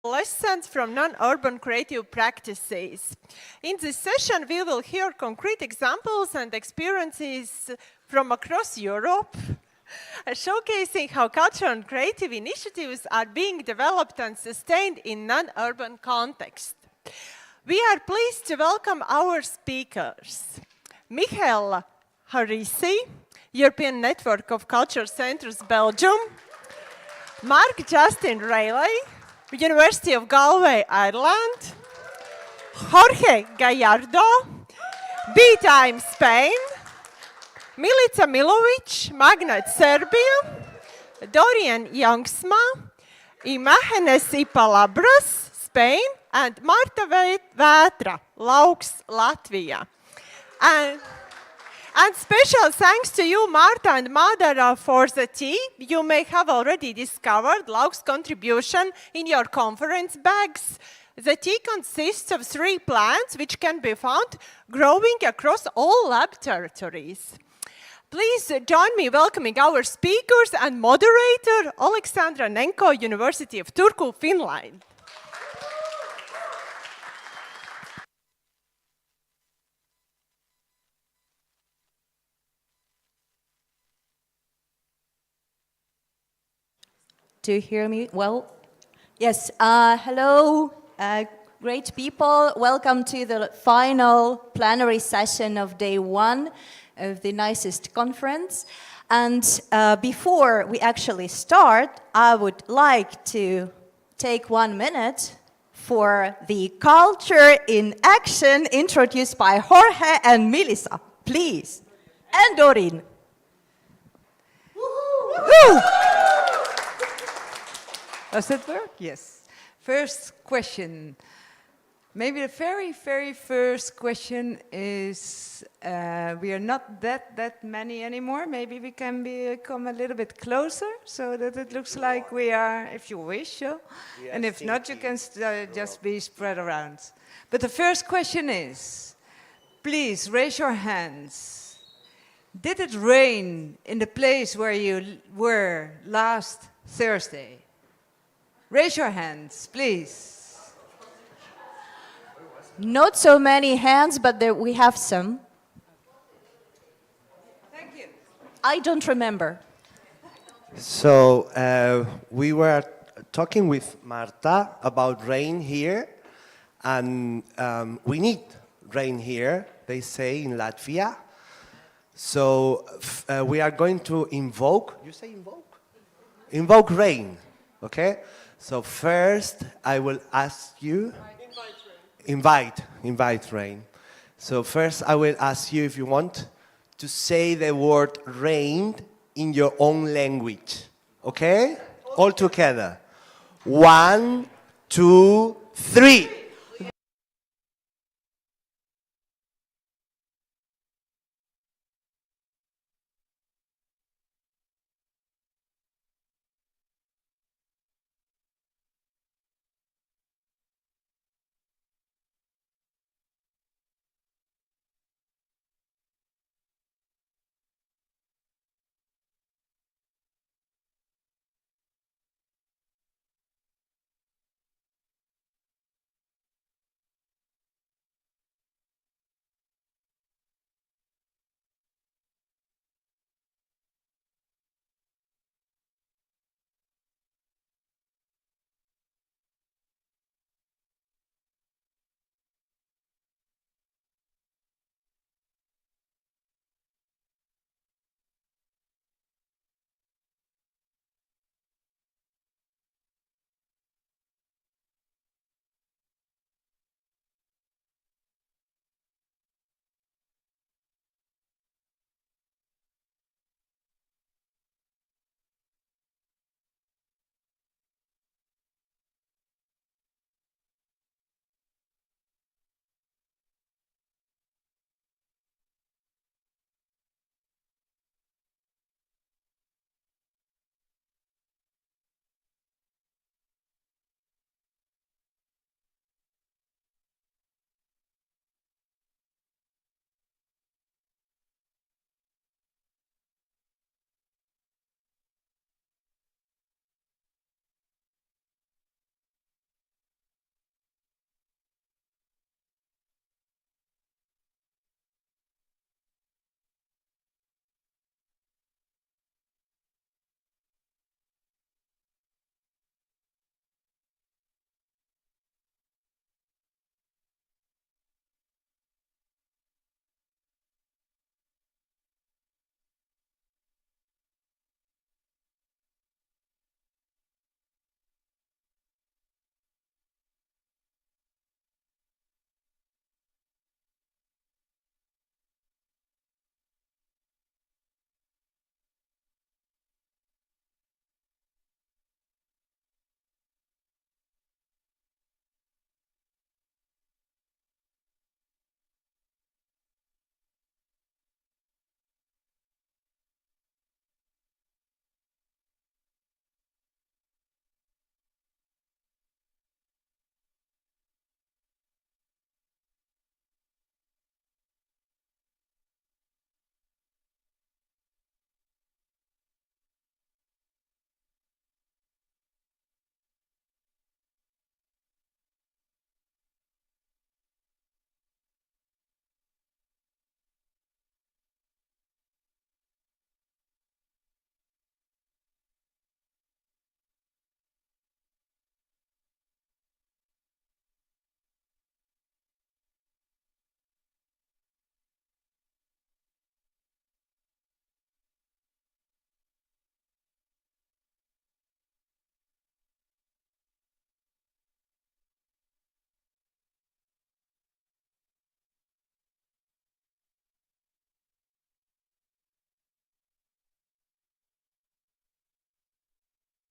Lessons from non-urban creative practices. In this session, we will hear concrete examples and experiences from across Europe, showcasing how cultural and creative initiatives are being developed and sustained in non-urban context. We are pleased to welcome our speakers. Michaela, Charisi, European Network of Culture Centres, Belgium. Mark Justin Rainey, University of Galway, Ireland. Jorge Gallardo, BeeTime, Spain. Milica Milović, Magnet, Serbia. Dorien Imágenes y Palabras, Spain. And Marta Vētra, LAUX, Latvia. And special thanks to you, Marta and Madara, for the tea. You may have already discovered LAUX contribution in your conference bags. The tea consists of 3 plants which can be found growing across all lab territories. Please join me welcoming our speakers and moderator, Oleksandra Nenko, University of Turku, Finland. Do you hear me well? Yes, hello, great people. Welcome to the final plenary session of day 1 of the nicest conference. And before we actually start, I would like to take 1 minute for the culture in action introduced by Jorge and Milica, please. And Dorien. Woohoo! Does that work? Yes. First question. Maybe the very, very first question is, we are not that many anymore. Maybe we can become a little bit closer so that it looks like we are, if you wish. Yeah? And if not, you can just be spread around. But the first question is, please raise your hands. Did it rain in the place where you were last Thursday? Raise your hands, please. Not so many hands, but we have some. Thank you. I don't remember. So we were talking with Marta about rain here, and we need rain here, they say in Latvia. So we are going to invoke, you say invoke? Invoke rain, okay? So first, I will ask you... Invite rain. So first, I will ask you if you want to say the word rain in your own language. Okay? All together. 1, 2, 3.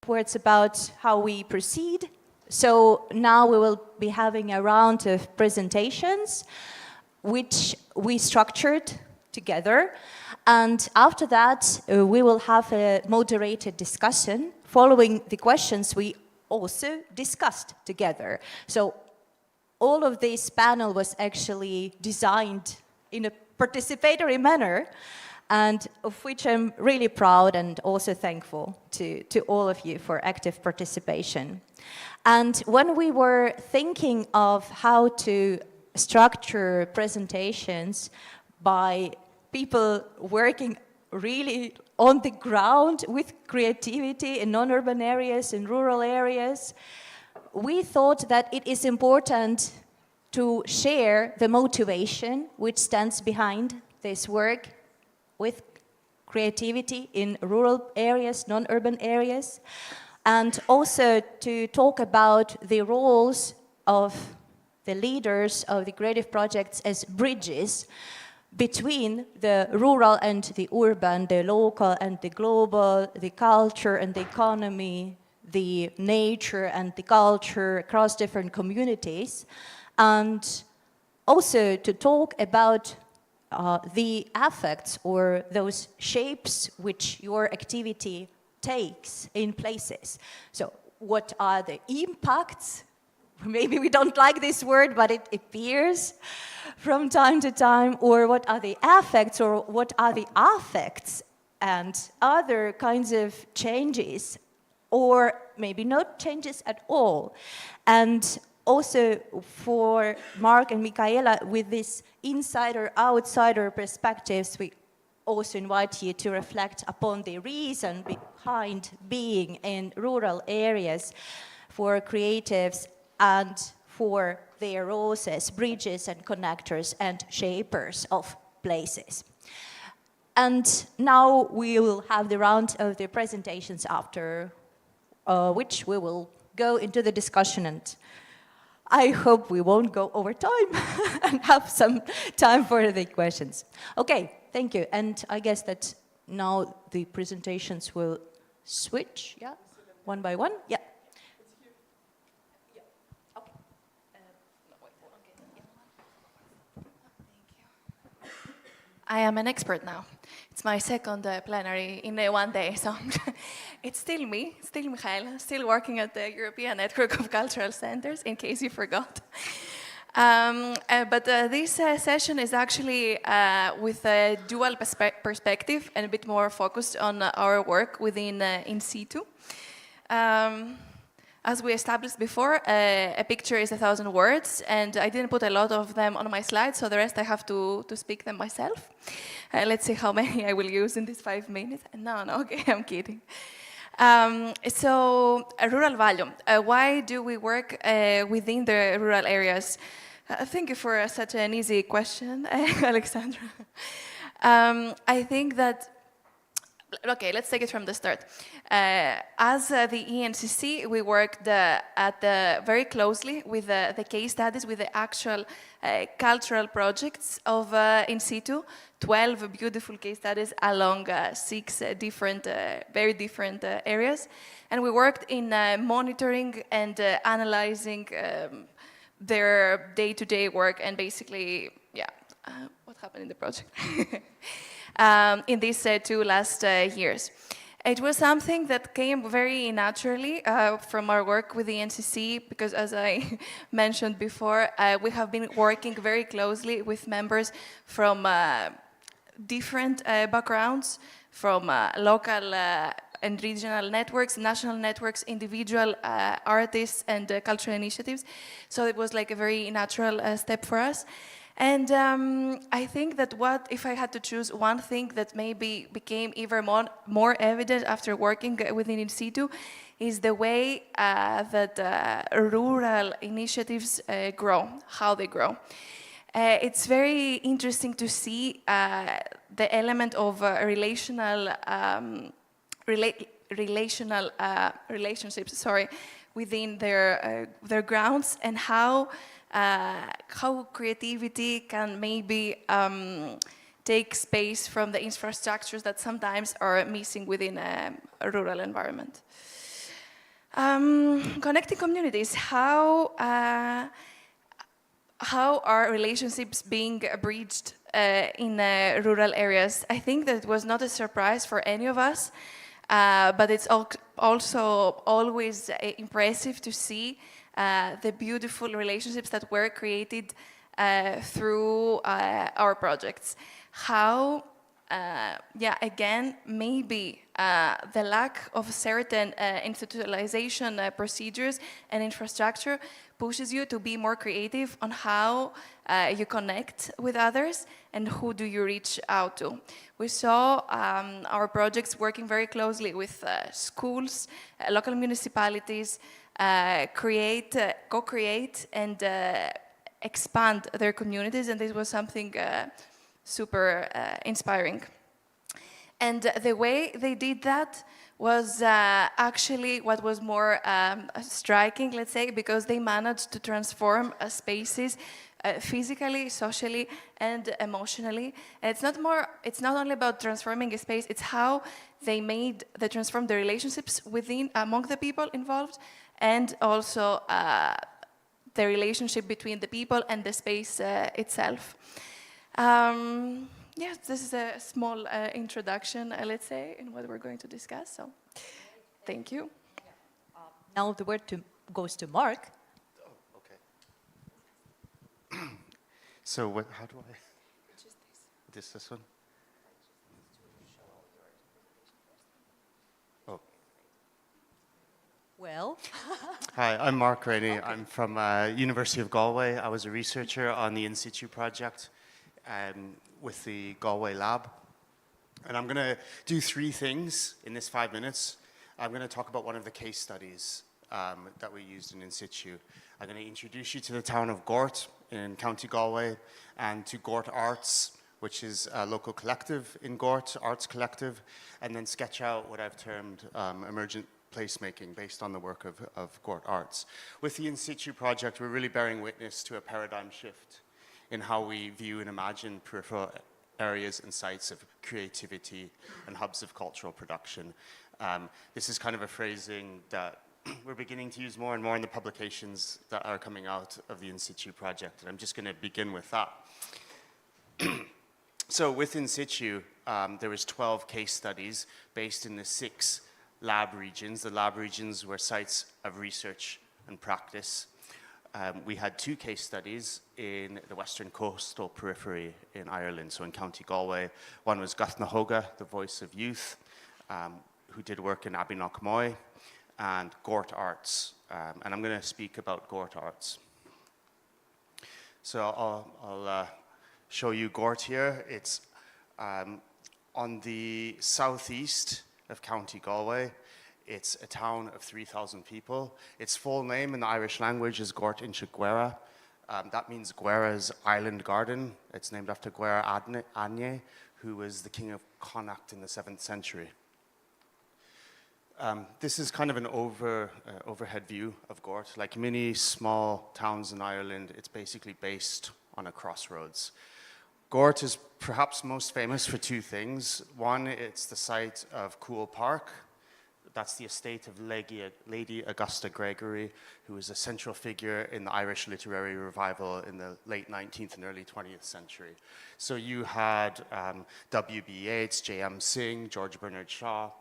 words about how we proceed. So now we will be having a round of presentations, which we structured together. And after that, we will have a moderated discussion following the questions we also discussed together. So all of this panel was actually designed in a participatory manner, and of which I'm really proud and also thankful to all of you for active participation. And when we were thinking of how to structure presentations by people working really on the ground with creativity in non-urban areas, in rural areas, we thought that it is important to share the motivation which stands behind this work with creativity in rural areas, non-urban areas, and also to talk about the roles of the leaders of the creative projects as bridges between the rural and the urban, the local and the global, the culture and the economy, the nature and the culture across different communities, and also to talk about the affects or those shapes which your activity takes in places. So what are the impacts? Maybe we don't like this word, but it appears from time to time. Or what are the affects, or what are the affects and other kinds of changes, or maybe not changes at all. And also for Mark and Michaela, with this insider-outsider perspectives, we also invite you to reflect upon the reason behind being in rural areas for creatives and for their roles as bridges and connectors and shapers of places. And now we will have the round of the presentations after which we will go into the discussion, and I hope we won't go over time and have some time for the questions. Okay, thank you. And I guess that now the presentations will switch, yeah? One by one, yeah. I am an expert now. It's my second plenary in one day, so it's still me, still Michaela, still working at the European Network of Cultural Centers, in case you forgot. But this session is actually with a dual perspective and a bit more focused on our work within in situ. As we established before, a picture is 1,000 words, and I didn't put a lot of them on my slides, so the rest I have to speak them myself. Let's see how many I will use in these 5 minutes. No, okay, I'm kidding. So, a rural value. Why do we work within the rural areas? Thank you for such an easy question, Oleksandra. I think that, okay, let's take it from the start. As the ENCC, we worked very closely with the case studies, with the actual cultural projects of in situ, 12 beautiful case studies along 6 different, very different areas. And we worked in monitoring and analyzing their day-to-day work and basically, yeah, what happened in the project in these 2 last years. It was something that came very naturally from our work with the ENCC, because as I mentioned before, we have been working very closely with members from different backgrounds, from local and regional networks, national networks, individual artists and cultural initiatives. So it was like a very natural step for us. And I think that if I had to choose one thing that maybe became even more evident after working within in situ, is the way that rural initiatives grow, how they grow. It's very interesting to see the element of relationships, within their grounds, and how creativity can maybe take space from the infrastructures that sometimes are missing within a rural environment. Connecting communities. How are relationships being breached in rural areas? I think that it was not a surprise for any of us, but it's also always impressive to see the beautiful relationships that were created through our projects. How, again, maybe the lack of certain institutionalization procedures and infrastructure pushes you to be more creative on how you connect with others and who do you reach out to. We saw our projects working very closely with schools, local municipalities, co-create and expand their communities, and this was something super inspiring. And the way they did that was actually what was more striking, let's say, because they managed to transform spaces physically, socially, and emotionally. And it's not only about transforming a space, it's how they transformed the relationships among the people involved, and also the relationship between the people and the space itself. Yes, this is a small introduction, let's say, in what we're going to discuss. So, thank you. Now the word goes to Mark. Oh, okay. So how do I? Just This one? Oh. Well, Hi, I'm Mark Rainey. I'm from University of Galway. I was a researcher on the In-Situ project with the Galway lab. And I'm going to do 3 things in this 5 minutes. I'm going to talk about one of the case studies that we used in In-Situ. I'm going to introduce you to the town of Gort in County Galway and to Gort Arts, which is a local collective in Gort, Arts Collective, and then sketch out what I've termed emergent placemaking based on the work of Gort Arts. With the In-Situ project, we're really bearing witness to a paradigm shift in how we view and imagine peripheral areas and sites of creativity and hubs of cultural production. This is kind of a phrasing that we're beginning to use more and more in the publications that are coming out of the In-Situ project, and I'm just going to begin with that. So with In-Situ, there was 12 case studies based in the 6 lab regions. The lab regions were sites of research and practice. We had 2 case studies in the western coastal periphery in Ireland, so in County Galway. One was Gathnahoga, the voice of youth, who did work in Abbeynockmoy, and Gort Arts. And I'm going to speak about Gort Arts. So I'll show you Gort here. It's on the southeast of County Galway. It's a town of 3,000 people. Its full name in the Irish language is Gort Inse Guera. That means Guera's island garden. It's named after Guera Anye, who was the king of Connacht in the 7th century. This is kind of an overhead view of Gort. Like many small towns in Ireland, it's basically based on a crossroads. Gort is perhaps most famous for 2 things. One, it's the site of Coole Park. That's the estate of Lady Augusta Gregory, who was a central figure in the Irish literary revival in the late 19th and early 20th century. So you had W.B. Yeats, J.M. Synge, George Bernard Shaw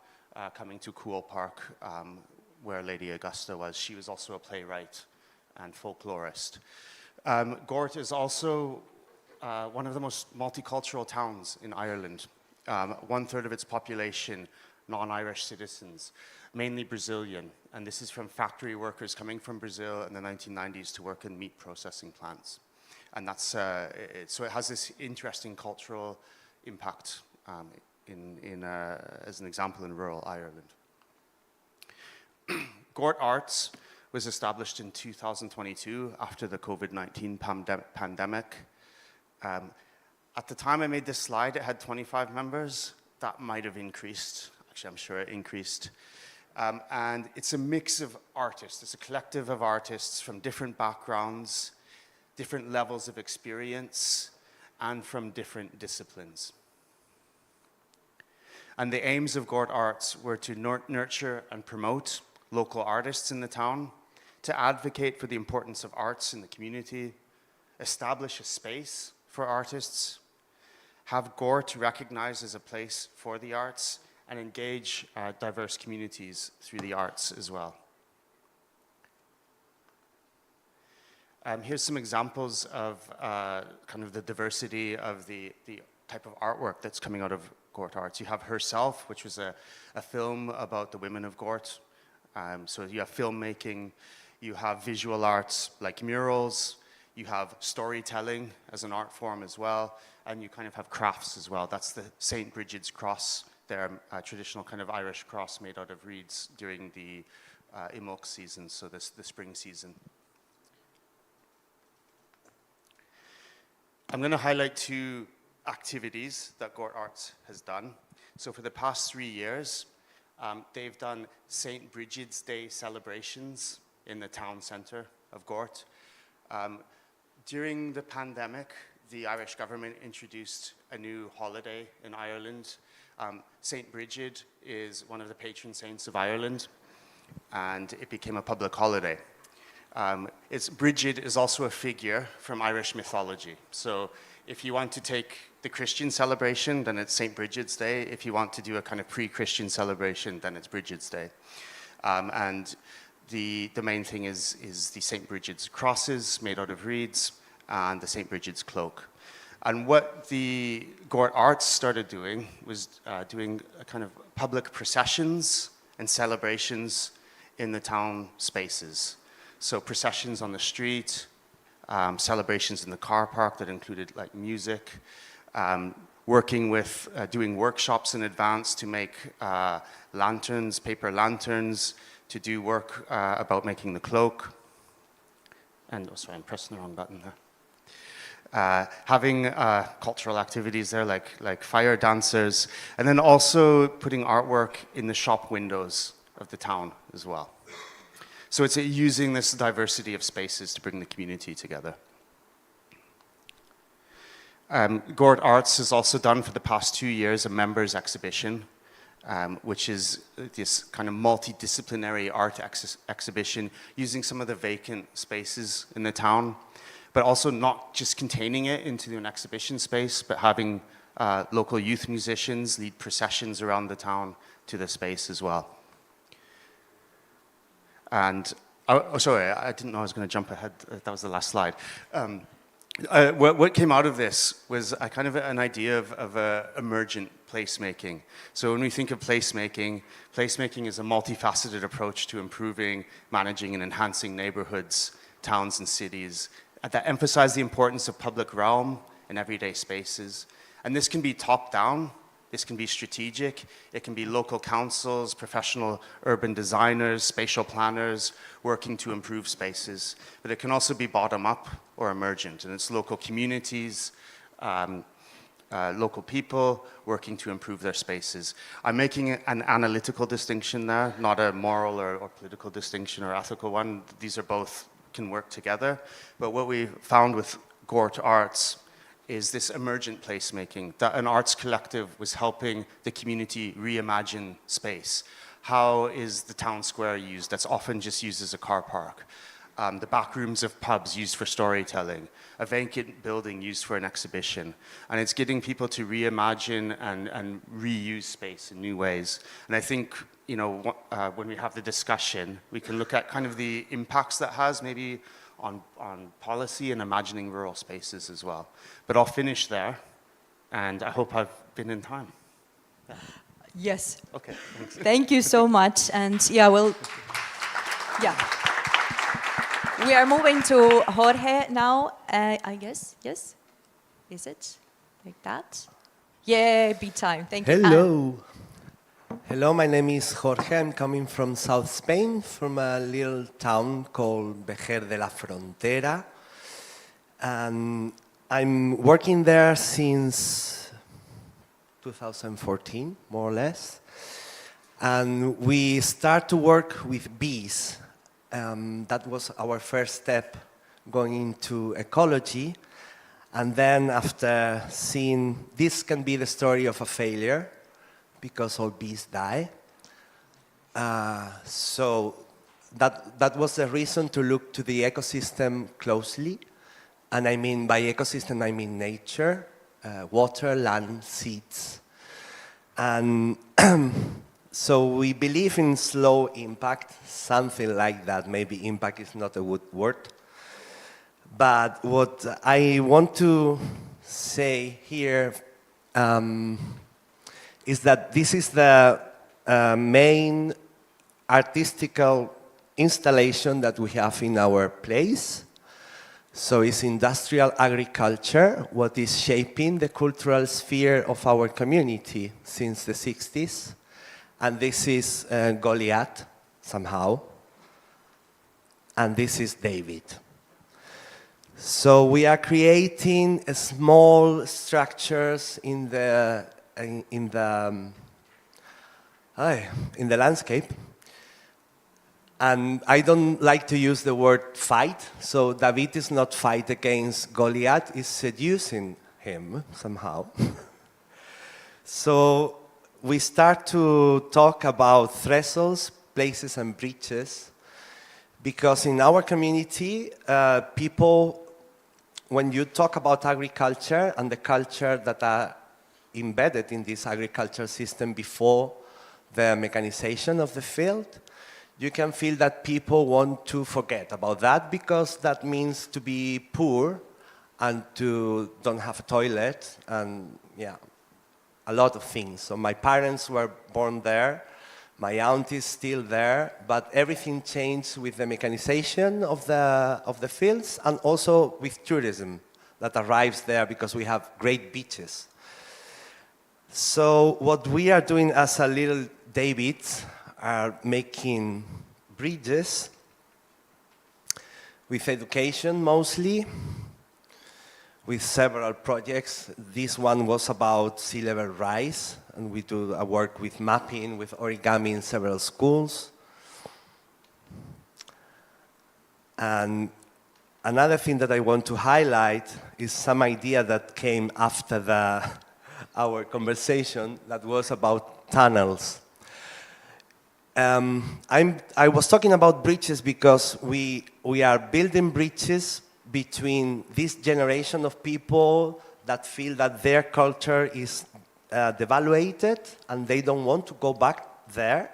coming to Coole Park, where Lady Augusta was. She was also a playwright and folklorist. Gort is also one of the most multicultural towns in Ireland. 1/3 of its population non-Irish citizens, mainly Brazilian, and this is from factory workers coming from Brazil in the 1990s to work in meat processing plants. And that's, so it has this interesting cultural impact as an example in rural Ireland. Gort Arts was established in 2022 after the COVID-19 pandemic. At the time I made this slide, it had 25 members. That might have increased. Actually, I'm sure it increased. And it's a mix of artists. It's a collective of artists from different backgrounds, different levels of experience, and from different disciplines. And the aims of Gort Arts were to nurture and promote local artists in the town, to advocate for the importance of arts in the community, establish a space for artists, have Gort recognized as a place for the arts, and engage diverse communities through the arts as well. Here's some examples of kind of the diversity of the type of artwork that's coming out of Gort Arts. You have Herself, which was a film about the women of Gort. So you have filmmaking, you have visual arts like murals, you have storytelling as an art form as well, and you kind of have crafts as well. That's the St. Bridget's cross, their traditional kind of Irish cross made out of reeds during the Imbolc season, so the spring season. I'm going to highlight two activities that Gort Arts has done. So for the past 3 years, they've done St. Bridget's Day celebrations in the town centre of Gort. During the pandemic, the Irish government introduced a new holiday in Ireland. St. Bridget is one of the patron saints of Ireland, and it became a public holiday. Bridget is also a figure from Irish mythology. So if you want to take the Christian celebration, then it's St. Bridget's Day. If you want to do a kind of pre-Christian celebration, then it's Bridget's Day. And the main thing is the St. Bridget's crosses made out of reeds and the St. Bridget's cloak. And what the Gort Arts started doing was doing a kind of public processions and celebrations in the town spaces. So processions on the street, celebrations in the car park that included like music, working with, doing workshops in advance to make lanterns, paper lanterns, to do work about making the cloak. And, oh sorry, I'm pressing the wrong button there. Having cultural activities there like fire dancers, and then also putting artwork in the shop windows of the town as well. So it's using this diversity of spaces to bring the community together. Gort Arts has also done for the past 2 years a members exhibition, which is this kind of multidisciplinary art exhibition using some of the vacant spaces in the town, but also not just containing it into an exhibition space, but having local youth musicians lead processions around the town to the space as well. And, oh, sorry, I didn't know I was going to jump ahead. That was the last slide. What came out of this was a kind of an idea of emergent placemaking. So when we think of placemaking, placemaking is a multifaceted approach to improving, managing, and enhancing neighborhoods, towns, and cities that emphasize the importance of public realm and everyday spaces. And this can be top-down. This can be strategic. It can be local councils, professional urban designers, spatial planners working to improve spaces. But it can also be bottom-up or emergent, and it's local communities, local people working to improve their spaces. I'm making an analytical distinction there, not a moral or political distinction or ethical one. These are both can work together. But what we found with Gort Arts is this emergent placemaking, that an arts collective was helping the community reimagine space. How is the town square used? That's often just used as a car park. The back rooms of pubs used for storytelling, a vacant building used for an exhibition. And it's getting people to reimagine and reuse space in new ways. And I think, you know, when we have the discussion, we can look at kind of the impacts that has maybe on policy and imagining rural spaces as well. But I'll finish there, and I hope I've been in time. Yeah. Yes. Okay, thanks. Thank you so much. And yeah, we are moving to Jorge now, I guess. Yes? Is it like that? Yeah, BeeTime. Thank you. Hello. Hello, my name is Jorge. I'm coming from South Spain, from a little town called Vejer de la Frontera. And I'm working there since 2014, more or less. And we start to work with bees. That was our first step going into ecology. And then after seeing, this can be the story of a failure, because all bees die. So that was the reason to look to the ecosystem closely. And I mean, by ecosystem, I mean nature, water, land, seeds. And so we believe in slow impact, something like that. Maybe impact is not a good word. But what I want to say here is that this is the main artistical installation that we have in our place. So it's industrial agriculture, what is shaping the cultural sphere of our community since the 60s. And this is Goliath, somehow. And this is David. So we are creating small structures in the landscape. And I don't like to use the word fight, so David is not fight against Goliath, is seducing him somehow. So we start to talk about thresholds, places and bridges, because in our community, people, when you talk about agriculture and the culture that are embedded in this agriculture system before the mechanization of the field, you can feel that people want to forget about that because that means to be poor and to don't have a toilet and yeah, a lot of things. So my parents were born there, my aunt is still there, but everything changed with the mechanization of the fields and also with tourism that arrives there because we have great beaches. So what we are doing as a little Davids are making bridges with education mostly, with several projects. This one was about sea level rise, and we do a work with mapping, with origami in several schools. And another thing that I want to highlight is some idea that came after our conversation that was about tunnels. I was talking about bridges because we are building bridges between this generation of people that feel that their culture is devaluated and they don't want to go back there.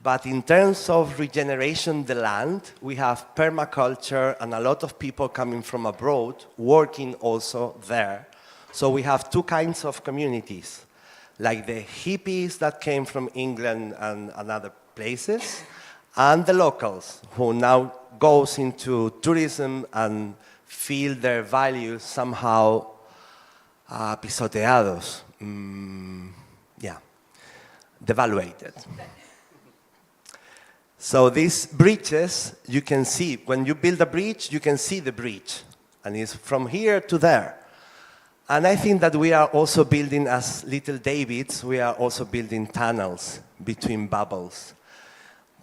But in terms of regeneration the land, we have permaculture and a lot of people coming from abroad working also there. So we have two kinds of communities, like the hippies that came from England and other places, and the locals who now goes into tourism and feel their values somehow pisoteados, devaluated. So these bridges, you can see, when you build a bridge, you can see the bridge, and it's from here to there. And I think that we are also building, as little Davids, we are also building tunnels between bubbles,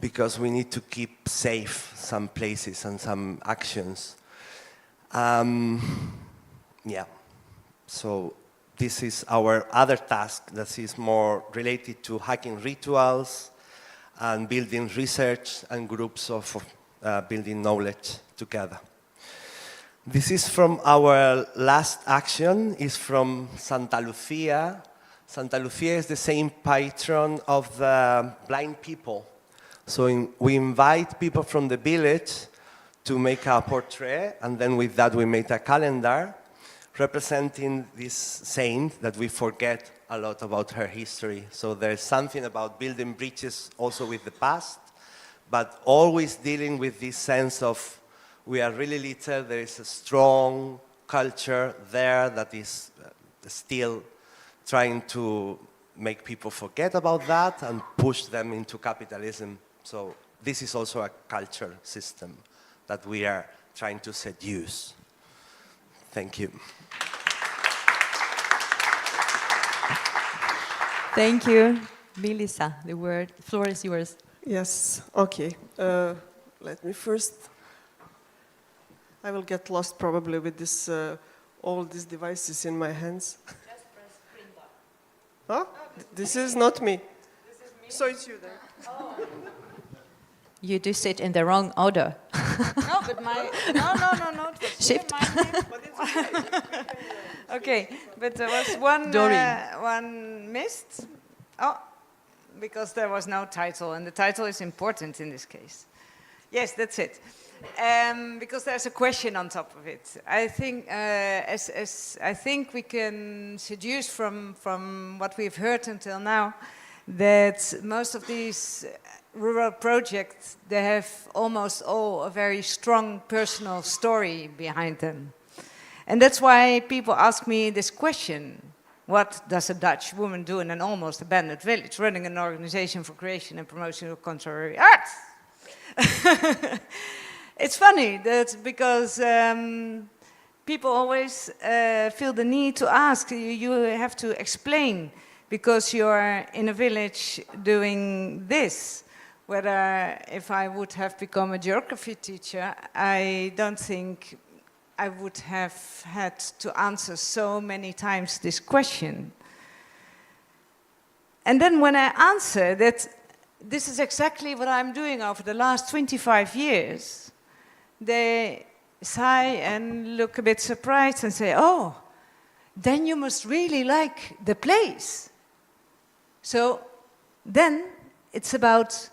because we need to keep safe some places and some actions. So this is our other task that is more related to hacking rituals and building research and groups of building knowledge together. This is from our last action, is from Santa Lucia. Santa Lucia is the same patron of the blind people. So we invite people from the village to make a portrait, and then with that we made a calendar representing this saint that we forget a lot about her history. So there's something about building bridges also with the past, but always dealing with this sense of we are really little, there is a strong culture there that is still trying to make people forget about that and push them into capitalism. So this is also a culture system that we are trying to seduce. Thank you. Thank you. Melissa, the floor is yours. Yes, okay. Let me first, I will get lost probably with this, all these devices in my hands. Just press screen bar. Huh? This is not me. This is me. So it's you there. Oh. You do sit in the wrong order. No, but no. Shift. Okay, but there was one Dorien. one missed. Oh, because there was no title, and the title is important in this case. Yes, that's it. Because there's a question on top of it. I think, as I think we can seduce from what we've heard until now, that most of these rural projects, they have almost all a very strong personal story behind them. And that's why people ask me this question: what does a Dutch woman do in an almost abandoned village, running an organization for creation and promotion of contemporary art? It's funny that because people always feel the need to ask, you have to explain, because you're in a village doing this. Whether if I would have become a geography teacher, I don't think I would have had to answer so many times this question. And then when I answer that this is exactly what I'm doing over the last 25 years, they sigh and look a bit surprised and say, oh, then you must really like the place. So then it's about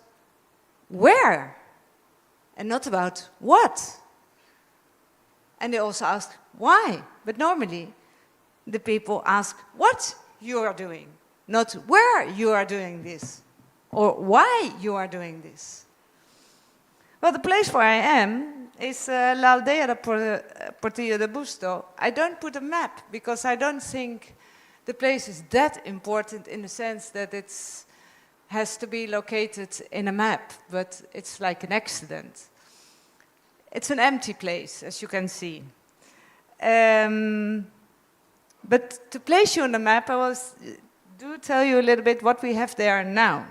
where and not about what. And they also ask why. But normally the people ask what you are doing, not where you are doing this or why you are doing this. Well, the place where I am is La Aldea Portillo de Busto. I don't put a map because I don't think the place is that important in the sense that it has to be located in a map, but it's like an accident. It's an empty place, as you can see. But to place you on the map, I do tell you a little bit what we have there now,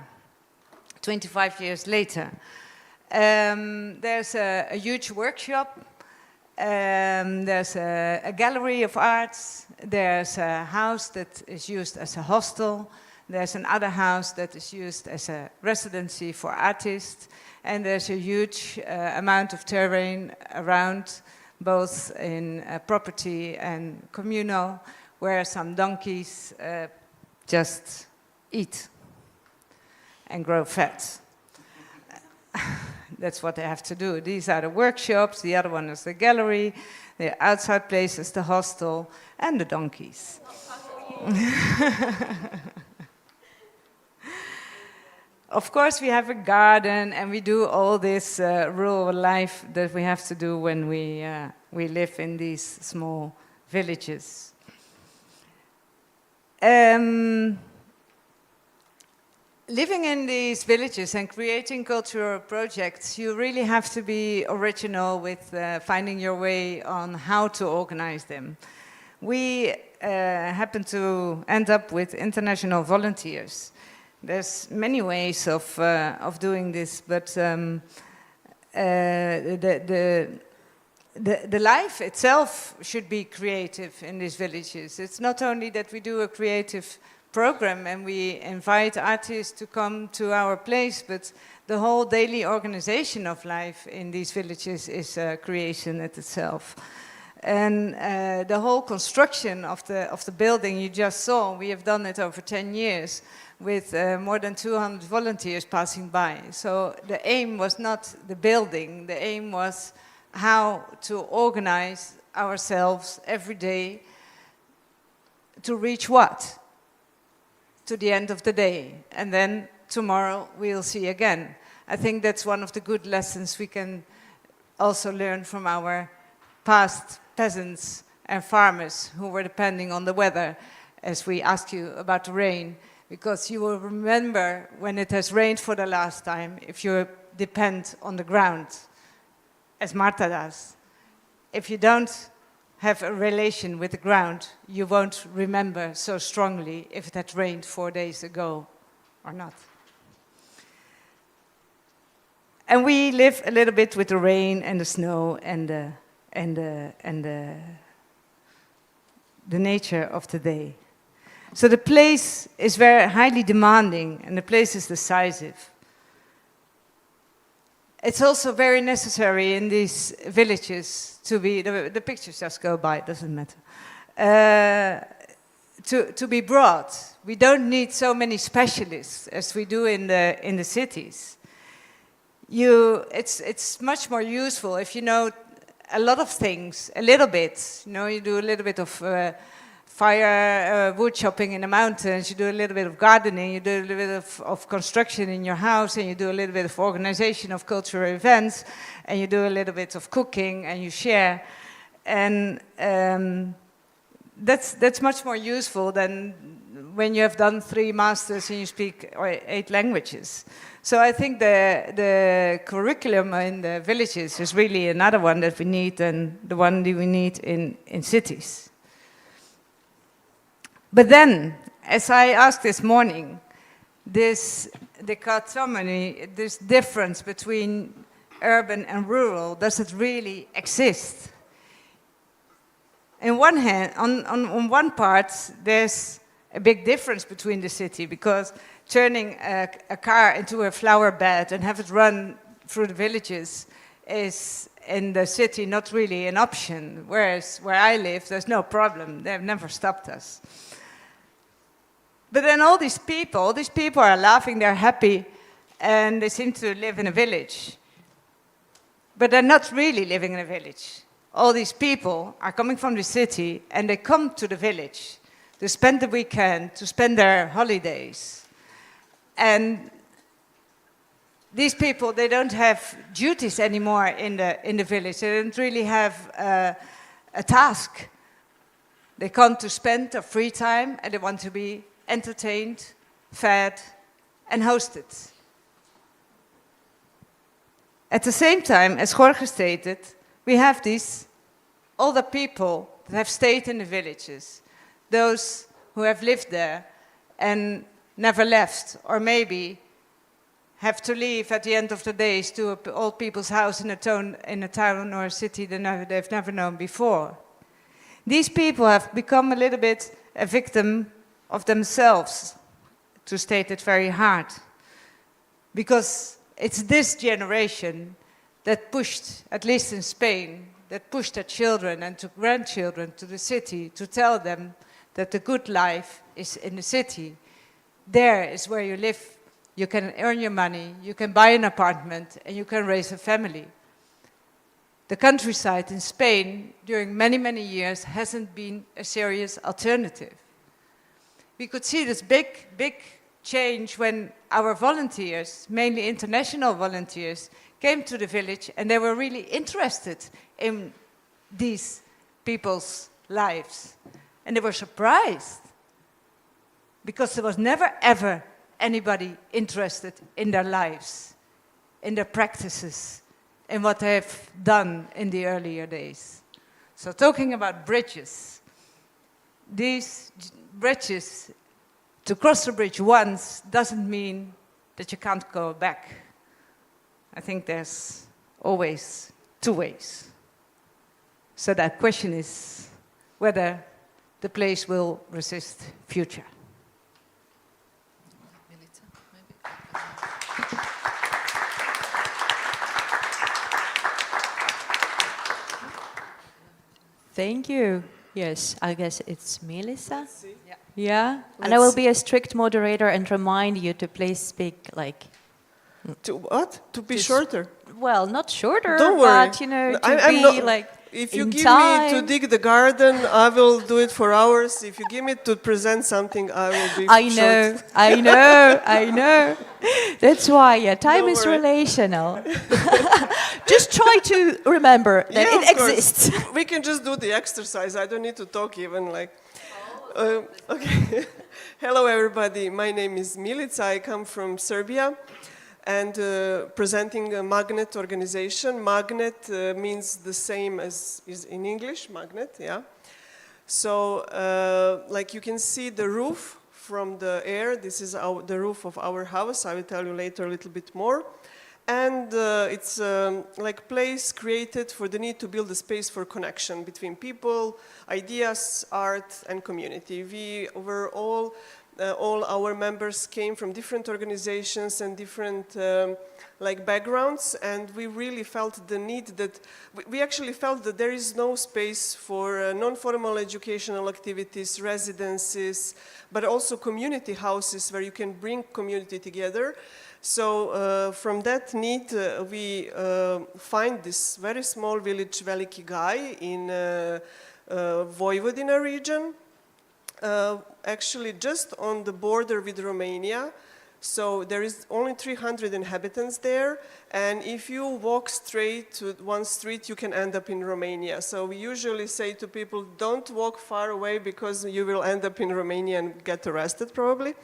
25 years later. There's a huge workshop. There's a gallery of arts. There's a house that is used as a hostel. There's another house that is used as a residency for artists. And there's a huge amount of terrain around, both in property and communal, where some donkeys just eat and grow fat. That's what they have to do. These are the workshops, the other one is the gallery, the outside places, the hostel, and the donkeys. Of course, we have a garden, and we do all this rural life that we have to do when we live in these small villages. Living in these villages and creating cultural projects, you really have to be original with finding your way on how to organize them. We happen to end up with international volunteers. There's many ways of doing this, but the life itself should be creative in these villages. It's not only that we do a creative program and we invite artists to come to our place, but the whole daily organization of life in these villages is a creation at itself. And the whole construction of the building you just saw, we have done it over 10 years with more than 200 volunteers passing by. So the aim was not the building, the aim was how to organize ourselves every day to reach what? To the end of the day. And then tomorrow we'll see again. I think that's one of the good lessons we can also learn from our past peasants and farmers who were depending on the weather, as we asked you about the rain, because you will remember when it has rained for the last time, if you depend on the ground, as Marta does. If you don't have a relation with the ground, you won't remember so strongly if it had rained 4 days ago or not. And we live a little bit with the rain and the snow and the nature of the day. So the place is very highly demanding and the place is decisive. it's also very necessary in these villages to be, the pictures just go by, it doesn't matter, to be brought. We don't need so many specialists as we do in the cities. It's much more useful if you know a lot of things, a little bit. You know, you do a little bit of wood chopping in the mountains, you do a little bit of gardening, you do a little bit of construction in your house, and you do a little bit of organization of cultural events, and you do a little bit of cooking, and you share. And that's much more useful than when you have done 3 masters and you speak 8 languages. So I think the curriculum in the villages is really another one that we need, and the one that we need in cities. But then, as I asked this morning, this dichotomy, this difference between urban and rural, does it really exist? On one hand, on one part, there's a big difference between the city, because turning a car into a flower bed and have it run through the villages is in the city not really an option, whereas where I live, there's no problem. They've never stopped us. But then all these people are laughing, they're happy, and they seem to live in a village. But they're not really living in a village. All these people are coming from the city, and they come to the village to spend the weekend, to spend their holidays. And these people, they don't have duties anymore in the village. They don't really have a task. They come to spend their free time, and they want to be entertained, fed, and hosted. At the same time, as Jorge stated, we have these older people that have stayed in the villages, those who have lived there and never left, or maybe have to leave at the end of the days to an old people's house in a town or a city they've never known before. These people have become a little bit a victim of themselves, to state it very hard, because it's this generation that pushed, at least in Spain, that pushed their children and to grandchildren to the city to tell them that the good life is in the city. There is where you live, you can earn your money, you can buy an apartment, and you can raise a family. The countryside in Spain, during many, many years, hasn't been a serious alternative. We could see this big change when our volunteers, mainly international volunteers, came to the village, and they were really interested in these people's lives. And they were surprised, because there was never, ever anybody interested in their lives, in their practices, in what they have done in the earlier days. So talking about bridges, these bridges, to cross the bridge once doesn't mean that you can't go back. I think there's always 2 ways. So that question is whether the place will resist future. Thank you. Yes, I guess it's Melissa. Yeah, and I will be a strict moderator and remind you to please speak like... To what? To be shorter? Well, not shorter, Don't worry. but, you know, to I'm be not, like if you in give time. me to dig the garden, I will do it for hours. If you give me to present something, I will be short. I know. That's why, yeah, time Don't is worry. relational. Just try to remember that Yeah, it of course. exists. We can just do the exercise. I don't need to talk even like... okay. Hello, everybody. My name is Milica. I come from Serbia and presenting a magnet organization. Magnet means the same as is in English, magnet, yeah. So, like you can see the roof from the air. This is the roof of our house. I will tell you later a little bit more. And it's like place created for the need to build a space for connection between people, ideas, art, and community. We were all all our members came from different organizations and different like backgrounds, and we really felt the need that, we actually felt that there is no space for non-formal educational activities, residences, but also community houses where you can bring community together. So from that need, we find this very small village, Veliki Gaj, in Vojvodina region, actually just on the border with Romania. So there is only 300 inhabitants there, and if you walk straight to one street, you can end up in Romania. So we usually say to people, don't walk far away because you will end up in Romania and get arrested probably.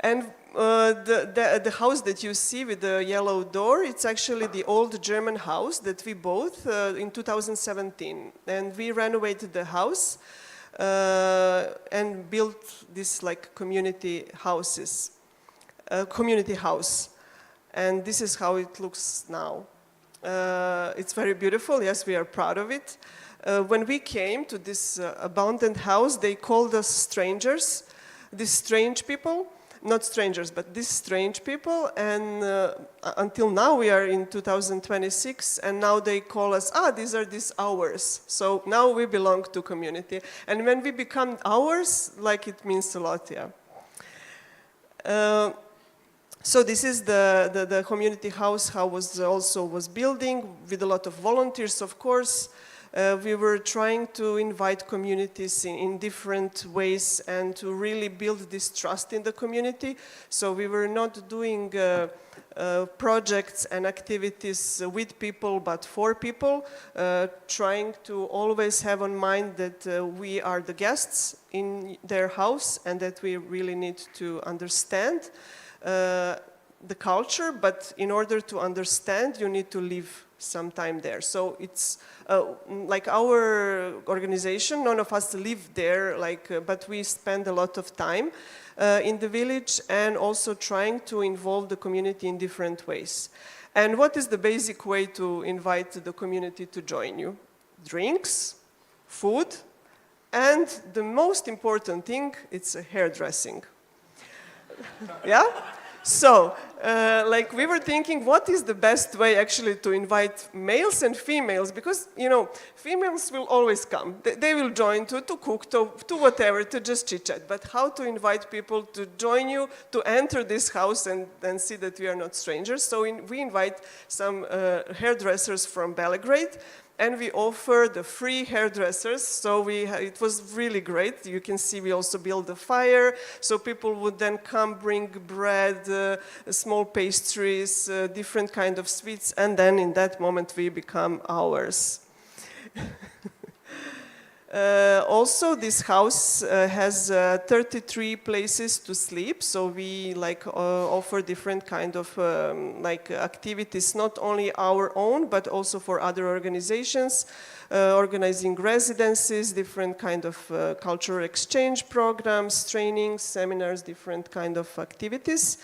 And the house that you see with the yellow door, it's actually the old German house that we bought in 2017. And we renovated the house and built this like community houses, community house. And this is how it looks now. It's very beautiful, yes, we are proud of it. When we came to this abandoned house, they called us strangers, these strange people. Not strangers, but these strange people, and until now we are in 2026, and now they call us, these are ours. So now we belong to community. And when we become ours, like it means a lot, yeah. So this is the community house, how was building, with a lot of volunteers, of course. We were trying to invite communities in different ways and to really build this trust in the community. So we were not doing projects and activities with people, but for people, trying to always have in mind that we are the guests in their house and that we really need to understand the culture, but in order to understand, you need to live some time there. So it's like our organization, none of us live there, but we spend a lot of time in the village and also trying to involve the community in different ways. And what is the basic way to invite the community to join you? Drinks, food, and the most important thing, it's hairdressing. Yeah? So, like we were thinking, what is the best way actually to invite males and females? Because, you know, females will always come. They will join to cook, to whatever, to just chit-chat. But how to invite people to join you, to enter this house and see that we are not strangers? So we invite some hairdressers from Belgrade, and we offer the free hairdressers, so it was really great. You can see we also built a fire, so people would then come, bring bread, small pastries, different kind of sweets, and then in that moment we become ours. Also, this house has 33 places to sleep, so we offer different kind of activities, not only our own, but also for other organizations, organizing residencies, different kind of cultural exchange programs, trainings, seminars, different kind of activities.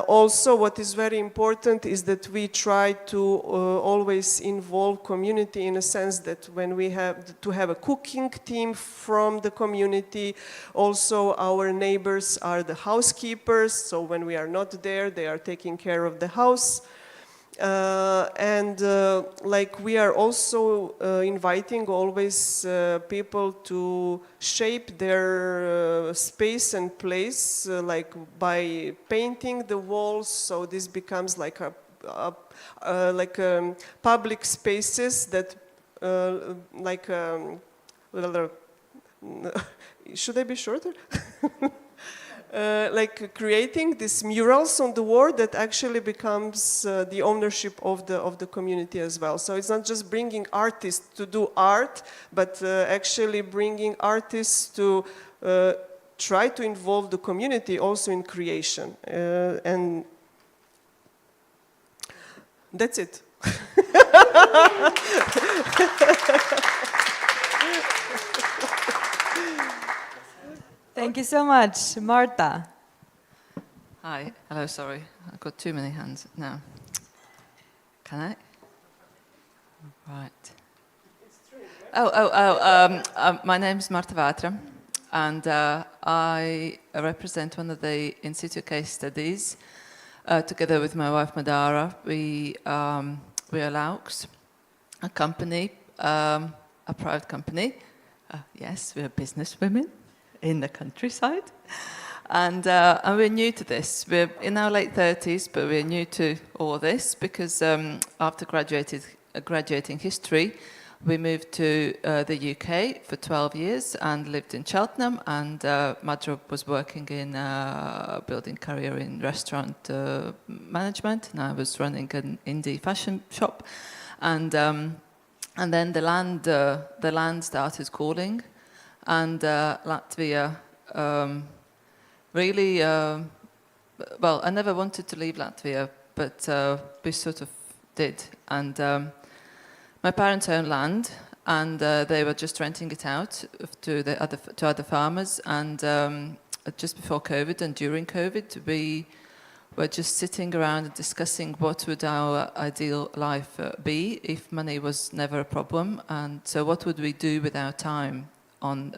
Also, what is very important is that we try to always involve community in a sense that when we have to have a cooking team from the community, also our neighbors are the housekeepers, so when we are not there, they are taking care of the house. We are also inviting always people to shape their space and place, by painting the walls. So this becomes public spaces that, should I be shorter? Creating these murals on the wall that actually becomes the ownership of the community as well. So it's not just bringing artists to do art, but actually bringing artists to try to involve the community also in creation. And that's it. Thank you so much. Marta. Hi. Hello, sorry. I've got too many hands now. Can I? Right. My name's Marta Vatra. and I represent one of the in situ case studies. Together with my wife Madara, we are LAUX, a company, a private company. Yes, we are business women in the countryside. And we're new to this. We're in our late 30s, but we're new to all this because after graduating history, we moved to the UK for 12 years and lived in Cheltenham. And Madra was working in building career in restaurant management, and I was running an indie fashion shop. And then the land started calling, and Latvia. Really, well, I never wanted to leave Latvia, but we sort of did. And my parents own land, and they were just renting it out to other farmers. And just before COVID and during COVID, we were just sitting around and discussing what would our ideal life be if money was never a problem. And so, what would we do with our time on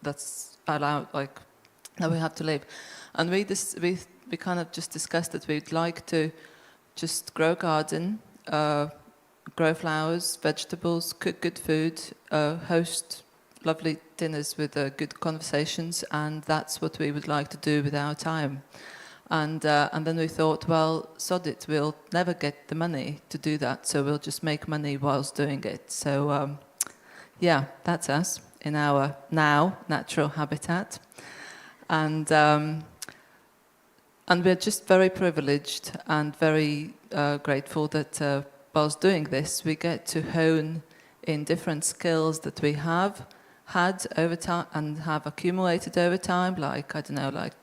that's allowed, like. That we have to live, and we kind of just discussed that we'd like to just grow a garden, grow flowers, vegetables, cook good food, host lovely dinners with good conversations, and that's what we would like to do with our time. And then we thought, well, sod it, we'll never get the money to do that, so we'll just make money whilst doing it. So yeah, that's us in our now natural habitat. And we're just very privileged and very grateful that whilst doing this, we get to hone in different skills that we have had over time and have accumulated over time, like, I don't know, like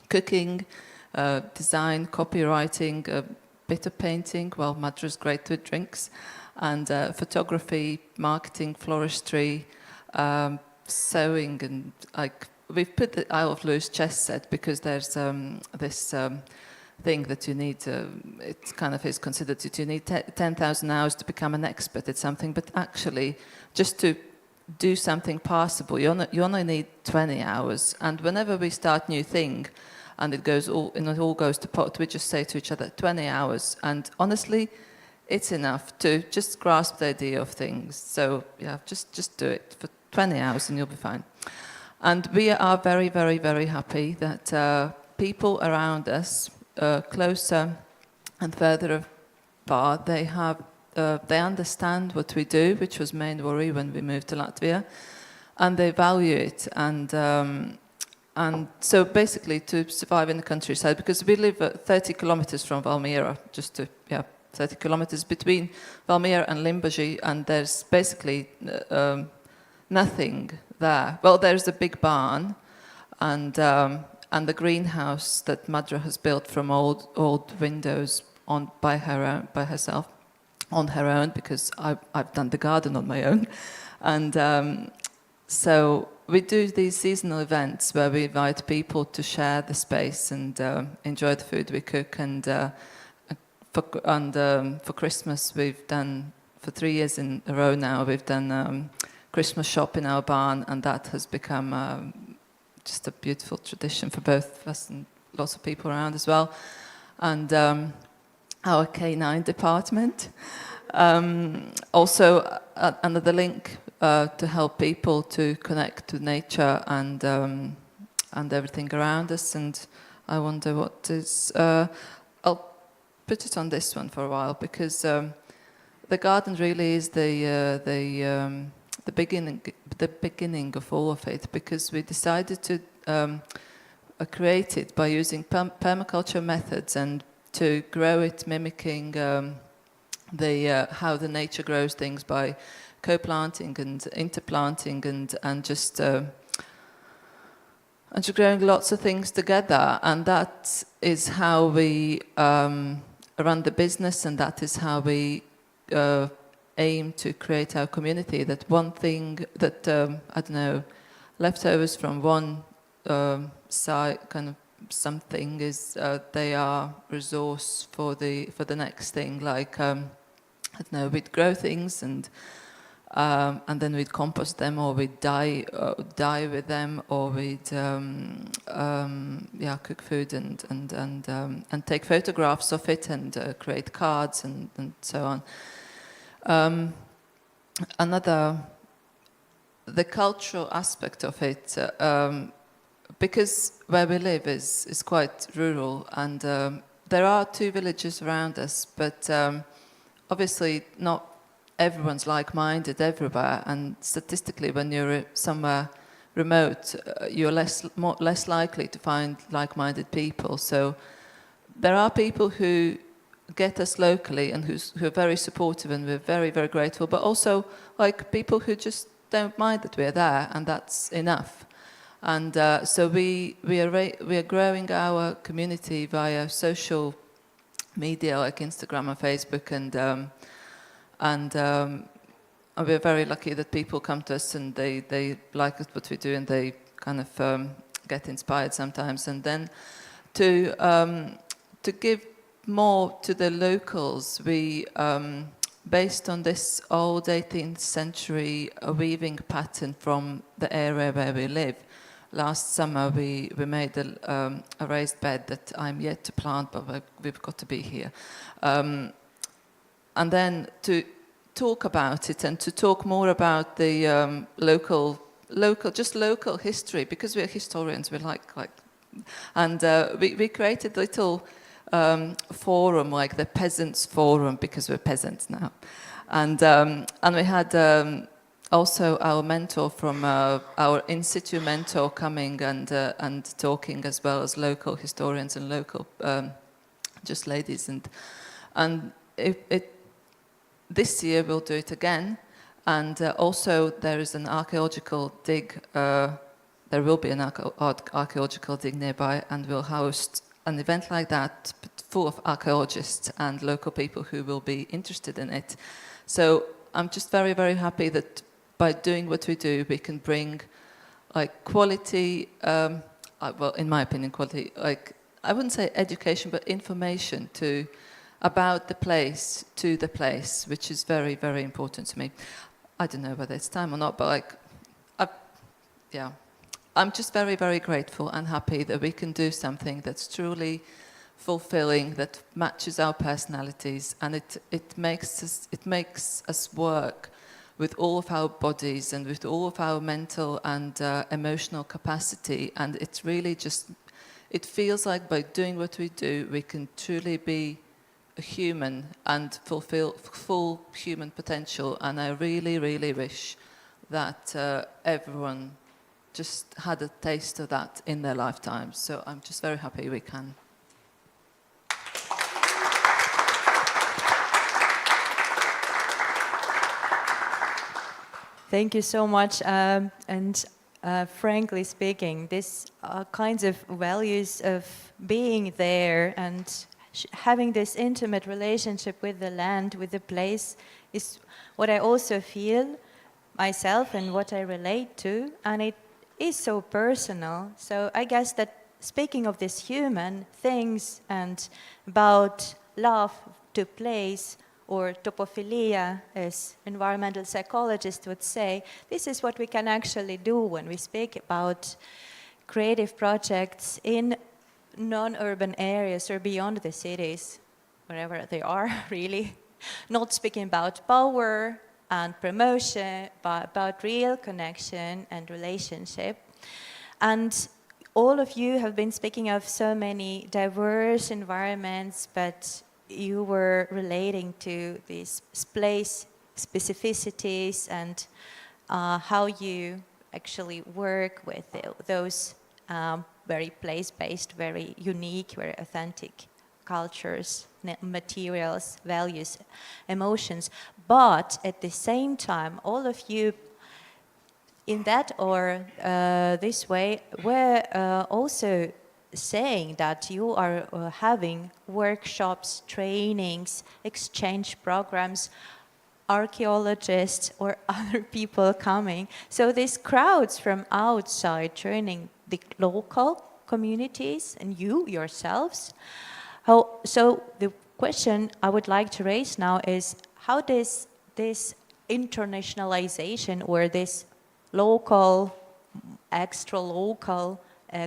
cooking, design, copywriting, a bit of painting. Well, Madra's great with drinks, and photography, marketing, floristry, sewing, and like. We've put the Isle of Lewis chess set because there's this thing that you need, it kind of is considered that you need 10,000 hours to become an expert at something, but actually just to do something passable, you only need 20 hours. And whenever we start new thing and it all goes to pot, we just say to each other, 20 hours. And honestly, it's enough to just grasp the idea of things. So yeah, just do it for 20 hours and you'll be fine. And we are very, very, very happy that people around us, closer and further apart, they understand what we do, which was main worry when we moved to Latvia, and they value it. And so basically to survive in the countryside, because we live 30 kilometers from Valmiera, 30 kilometers between Valmiera and Limbaži, and there's basically nothing there. Well, there's a big barn and the greenhouse that Madra has built from old windows by herself on her own, because I've done the garden on my own. And so we do these seasonal events where we invite people to share the space and enjoy the food we cook. And for Christmas, we've done, for 3 years in a row now, we've done Christmas shop in our barn, and that has become just a beautiful tradition for both of us and lots of people around as well. And our K9 department, also under the link to help people to connect to nature and everything around us. And I wonder what is. I'll put it on this one for a while, because the garden really is the beginning of all of it, because we decided to create it by using permaculture methods and to grow it mimicking how the nature grows things by co-planting and interplanting and just growing lots of things together. And that is how we run the business, and that is how we aim to create our community. That one thing that, I don't know, leftovers from one side, kind of something, is they are resource for the next thing. Like, I don't know, we'd grow things and and then we'd compost them, or we'd dye with them, or we'd cook food and take photographs of it and create cards and so on. The cultural aspect of it, because where we live is quite rural, and there are 2 villages around us, but obviously not everyone's like-minded everywhere, and statistically when you're somewhere remote, you're less likely to find like-minded people. So there are people who get us locally and who are very supportive, and we're very, very grateful, but also like people who just don't mind that we're there, and that's enough. And so we are growing our community via social media like Instagram and Facebook, and we're very lucky that people come to us and they like what we do, and they kind of get inspired sometimes. And then to give more to the locals, we based on this old 18th century weaving pattern from the area where we live. Last summer we made a raised bed that I'm yet to plant, but we've got to be here. And then to talk about it and to talk more about the local history, because we're historians, we like and we created a little forum, like the Peasants Forum, because we're peasants now. And we had also our mentor from our in situ mentor coming and talking, as well as local historians and local just ladies. And this year we'll do it again, and also there is an archaeological dig. There will be an archaeological dig nearby, and we'll host an event like that, but full of archaeologists and local people who will be interested in it. So I'm just very, very happy that by doing what we do, we can bring like quality, well, in my opinion, quality, like, I wouldn't say education, but information about the place, to the place, which is very, very important to me. I don't know whether it's time or not, but like, I'm just very, very grateful and happy that we can do something that's truly fulfilling, that matches our personalities, and it makes us work with all of our bodies and with all of our mental and emotional capacity. And it's really just, it feels like by doing what we do, we can truly be a human and fulfill full human potential. And I really, really wish that everyone just had a taste of that in their lifetime. So I'm just very happy we can. Thank you so much. Frankly speaking, this kinds of values of being there and having this intimate relationship with the land, with the place, is what I also feel myself and what I relate to. And it is so personal. So I guess that speaking of these human things and about love to place, or topophilia, as environmental psychologists would say, this is what we can actually do when we speak about creative projects in non-urban areas or beyond the cities, wherever they are, really. Not speaking about power and promotion, but about real connection and relationship. And all of you have been speaking of so many diverse environments, but you were relating to these place specificities and how you actually work with those very place-based, very unique, very authentic cultures, materials, values, emotions. But at the same time, all of you in that or this way were also saying that you are having workshops, trainings, exchange programs, archaeologists or other people coming. So these crowds from outside joining the local communities and you yourselves. So the question I would like to raise now is, how does this internationalization or this local, extra local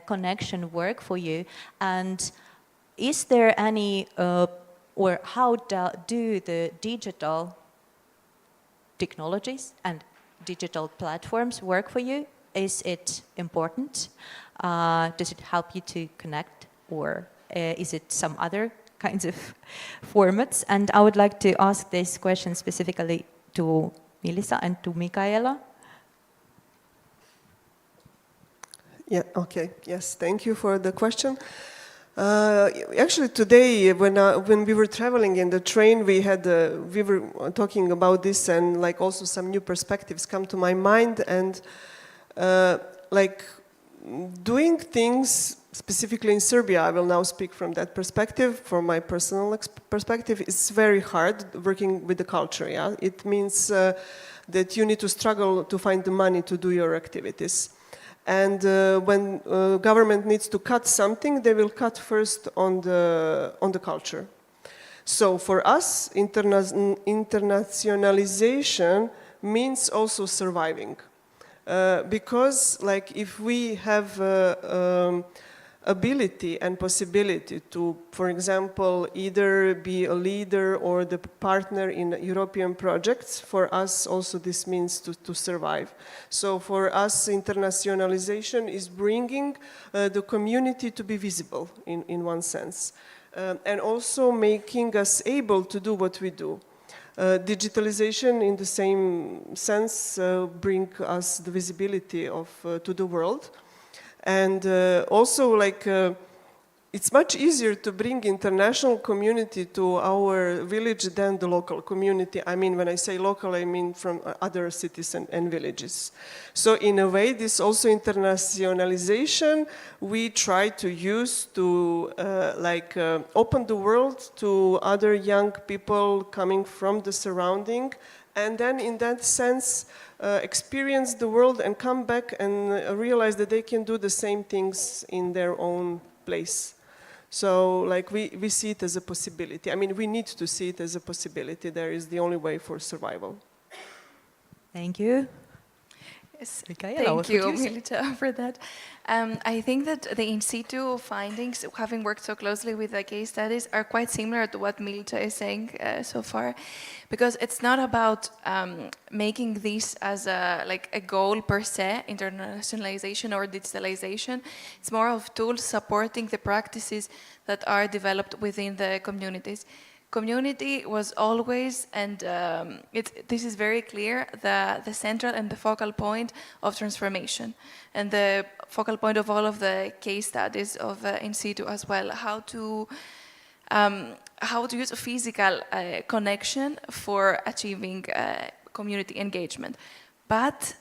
connection work for you? And is there any, or how do the digital technologies and digital platforms work for you? Is it important? Does it help you to connect, or is it some other kinds of formats? And I would like to ask this question specifically to Milica and to Michaela. Yeah, okay, yes, thank you for the question. Actually, today, when we were traveling in the train, we were talking about this, and like also some new perspectives come to my mind, and like doing things specifically in Serbia, I will now speak from that perspective, from my personal perspective, it's very hard working with the culture, yeah? It means that you need to struggle to find the money to do your activities. And when government needs to cut something, they will cut first on the culture. So for us, internationalization means also surviving. Because like if we have ability and possibility to, for example, either be a leader or the partner in European projects, for us also this means to survive. So for us, internationalization is bringing the community to be visible in one sense, and also making us able to do what we do. Digitalization, in the same sense, bring us the visibility to the world. And also, like, it's much easier to bring international community to our village than the local community. I mean, when I say local, I mean from other cities and villages. So in a way, this also internationalization, we try to use to open the world to other young people coming from the surrounding, and then in that sense, experience the world and come back and realize that they can do the same things in their own place. So like we see it as a possibility. I mean, we need to see it as a possibility. There is the only way for survival. Thank you. Yes, Michaela, thank you, Milica, for that. I think that the in situ findings, having worked so closely with the case studies, are quite similar to what Milica is saying so far, because it's not about making this as a goal per se, internationalization or digitalization. It's more of tools supporting the practices that are developed within the communities. Community was always, and this is very clear, the central and the focal point of transformation, and the focal point of all of the case studies of in situ as well. How to use a physical connection for achieving community engagement. But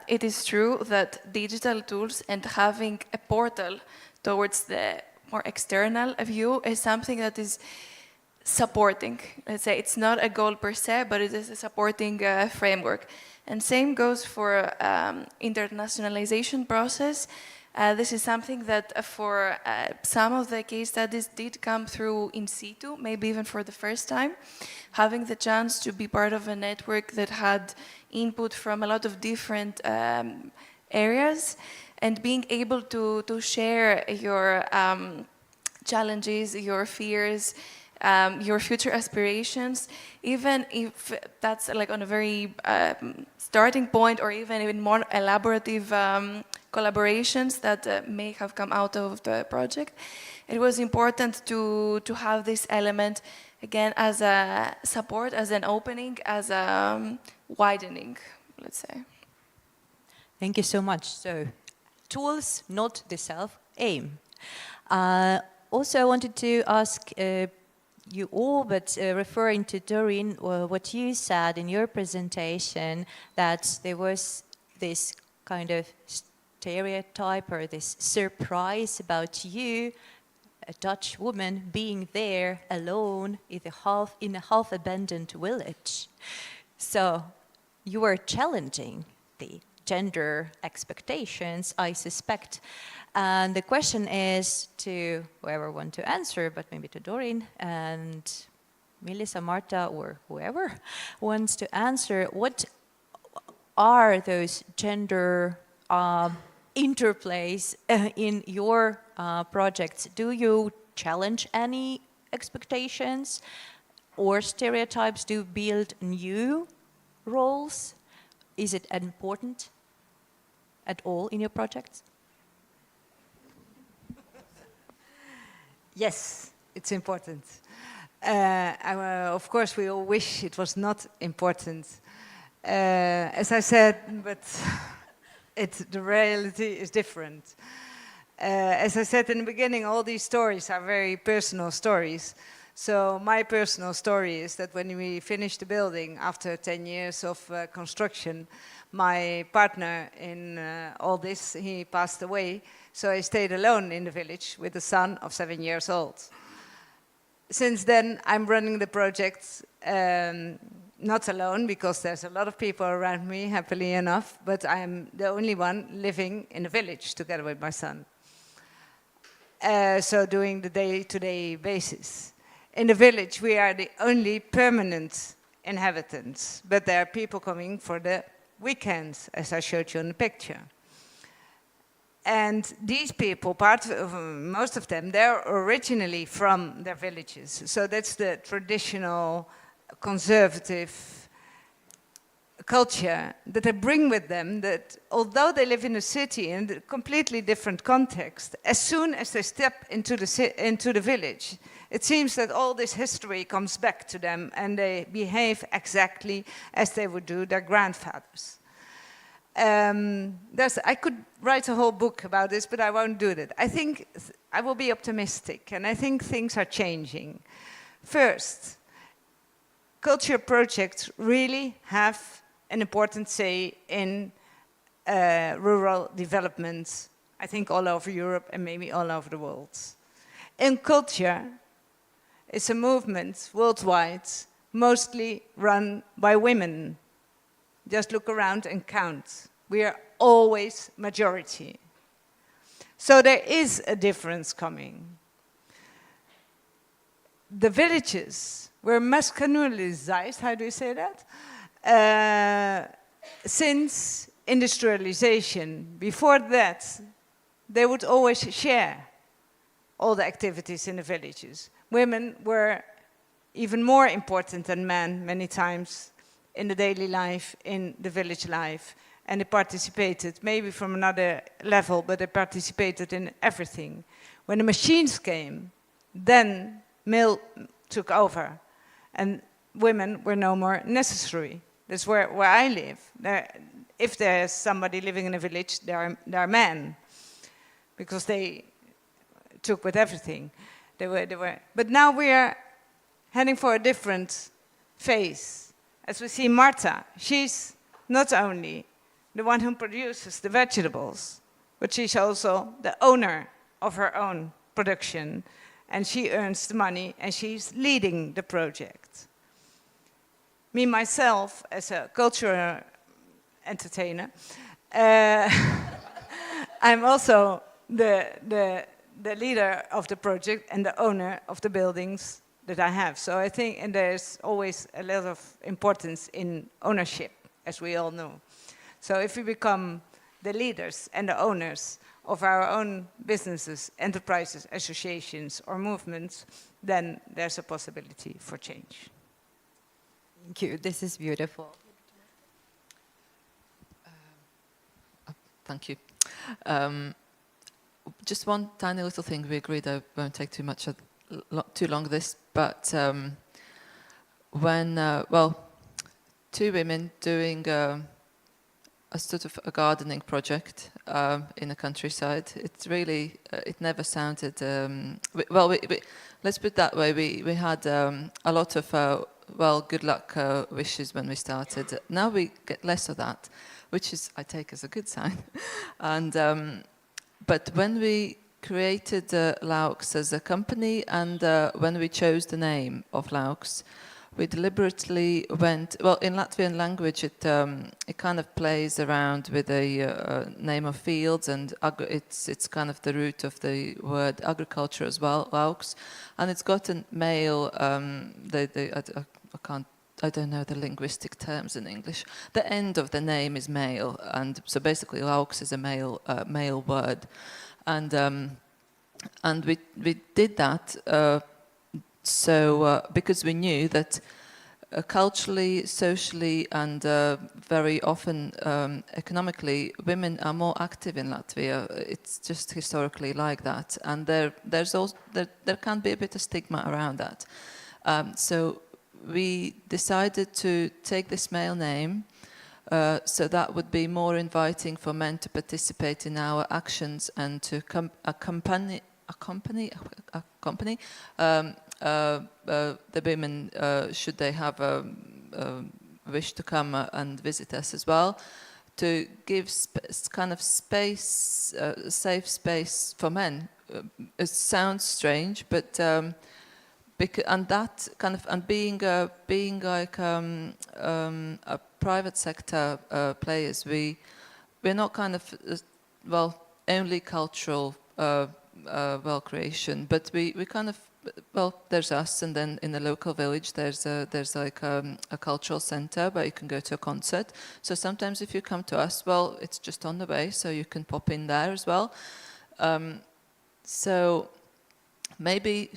it is true that digital tools and having a portal towards the more external view is something that is supporting. Let's say it's not a goal per se, but it is a supporting framework. And same goes for internationalization process. This is something that for some of the case studies did come through in situ, maybe even for the first time, having the chance to be part of a network that had input from a lot of different areas, and being able to share your challenges, your fears, your future aspirations, even if that's like on a very starting point, or even more elaborative collaborations that may have come out of the project. It was important to have this element again as a support, as an opening, as a widening, let's say. Thank you so much. So, tools, not the self-aim. Also, I wanted to ask you all, but referring to Dorien, what you said in your presentation, that there was this kind of stereotype or this surprise about you, a Dutch woman, being there alone in a half-abandoned village. So you were challenging the gender expectations, I suspect. And the question is to whoever wants to answer, but maybe to Dorien and Melissa, Marta, or whoever wants to answer, what are those gender interplays in your projects? Do you challenge any expectations or stereotypes? Do you build new roles? Is it important at all in your projects? Yes, it's important. Of course, we all wish it was not important. As I said, but the reality is different. As I said in the beginning, all these stories are very personal stories. So my personal story is that when we finished the building after 10 years of construction, my partner in all this, he passed away. So I stayed alone in the village with a son of 7 years old. Since then, I'm running the project not alone, because there's a lot of people around me, happily enough, but I'm the only one living in the village together with my son. So doing the day-to-day basis. In the village, we are the only permanent inhabitants, but there are people coming for the weekends, as I showed you in the picture. And these people, most of them, they're originally from their villages. So that's the traditional conservative culture that they bring with them, that although they live in a city in a completely different context, as soon as they step into the village, it seems that all this history comes back to them and they behave exactly as they would do their grandfathers. I could write a whole book about this, but I won't do that. I think I will be optimistic, and I think things are changing. First, culture projects really have an important say in rural development, I think all over Europe and maybe all over the world. In culture, it's a movement worldwide, mostly run by women. Just look around and count. We are always majority. So there is a difference coming. The villages were masculinized, how do you say that? Since industrialization. Before that, they would always share all the activities in the villages. Women were even more important than men many times in the daily life, in the village life. And they participated, maybe from another level, but they participated in everything. When the machines came, then male took over. And women were no more necessary. That's where I live. If there's somebody living in a village, there are men. Because they took with everything. But now we are heading for a different phase. As we see Marta, she's not only the one who produces the vegetables, but she's also the owner of her own production. And she earns the money and she's leading the project. Me, myself, as a cultural entertainer, I'm also the leader of the project and the owner of the buildings that I have. So I think, and there's always a lot of importance in ownership, as we all know. So if we become the leaders and the owners of our own businesses, enterprises, associations, or movements, then there's a possibility for change. Thank you. This is beautiful. Thank you. Just one tiny little thing. We agreed I won't take too long this, but when, two women doing a sort of a gardening project in the countryside. It's really, it never sounded, let's put it that way, we had a lot of, good luck wishes when we started. Now we get less of that, which is, I take as a good sign. And, but when we created LAUX as a company and when we chose the name of LAUX, we deliberately went, well, in Latvian language, it kind of plays around with the name of fields, and it's kind of the root of the word agriculture as well, LAUX, and it's got a male, I don't know the linguistic terms in English. The end of the name is male, and so basically LAUX is a male word, and we did that because we knew that culturally, socially, and very often economically, women are more active in Latvia. It's just historically like that, and there can be a bit of stigma around that. So we decided to take this male name, so that would be more inviting for men to participate in our actions and to accompany the women should they have a wish to come and visit us as well, to give kind of space, safe space for men. It sounds strange, but and that kind of, and being like a private sector players, we're not kind of only cultural creation, but we kind of, there's us, and then in the local village there's like a cultural center where you can go to a concert. So sometimes if you come to us, it's just on the way, so you can pop in there as well. So maybe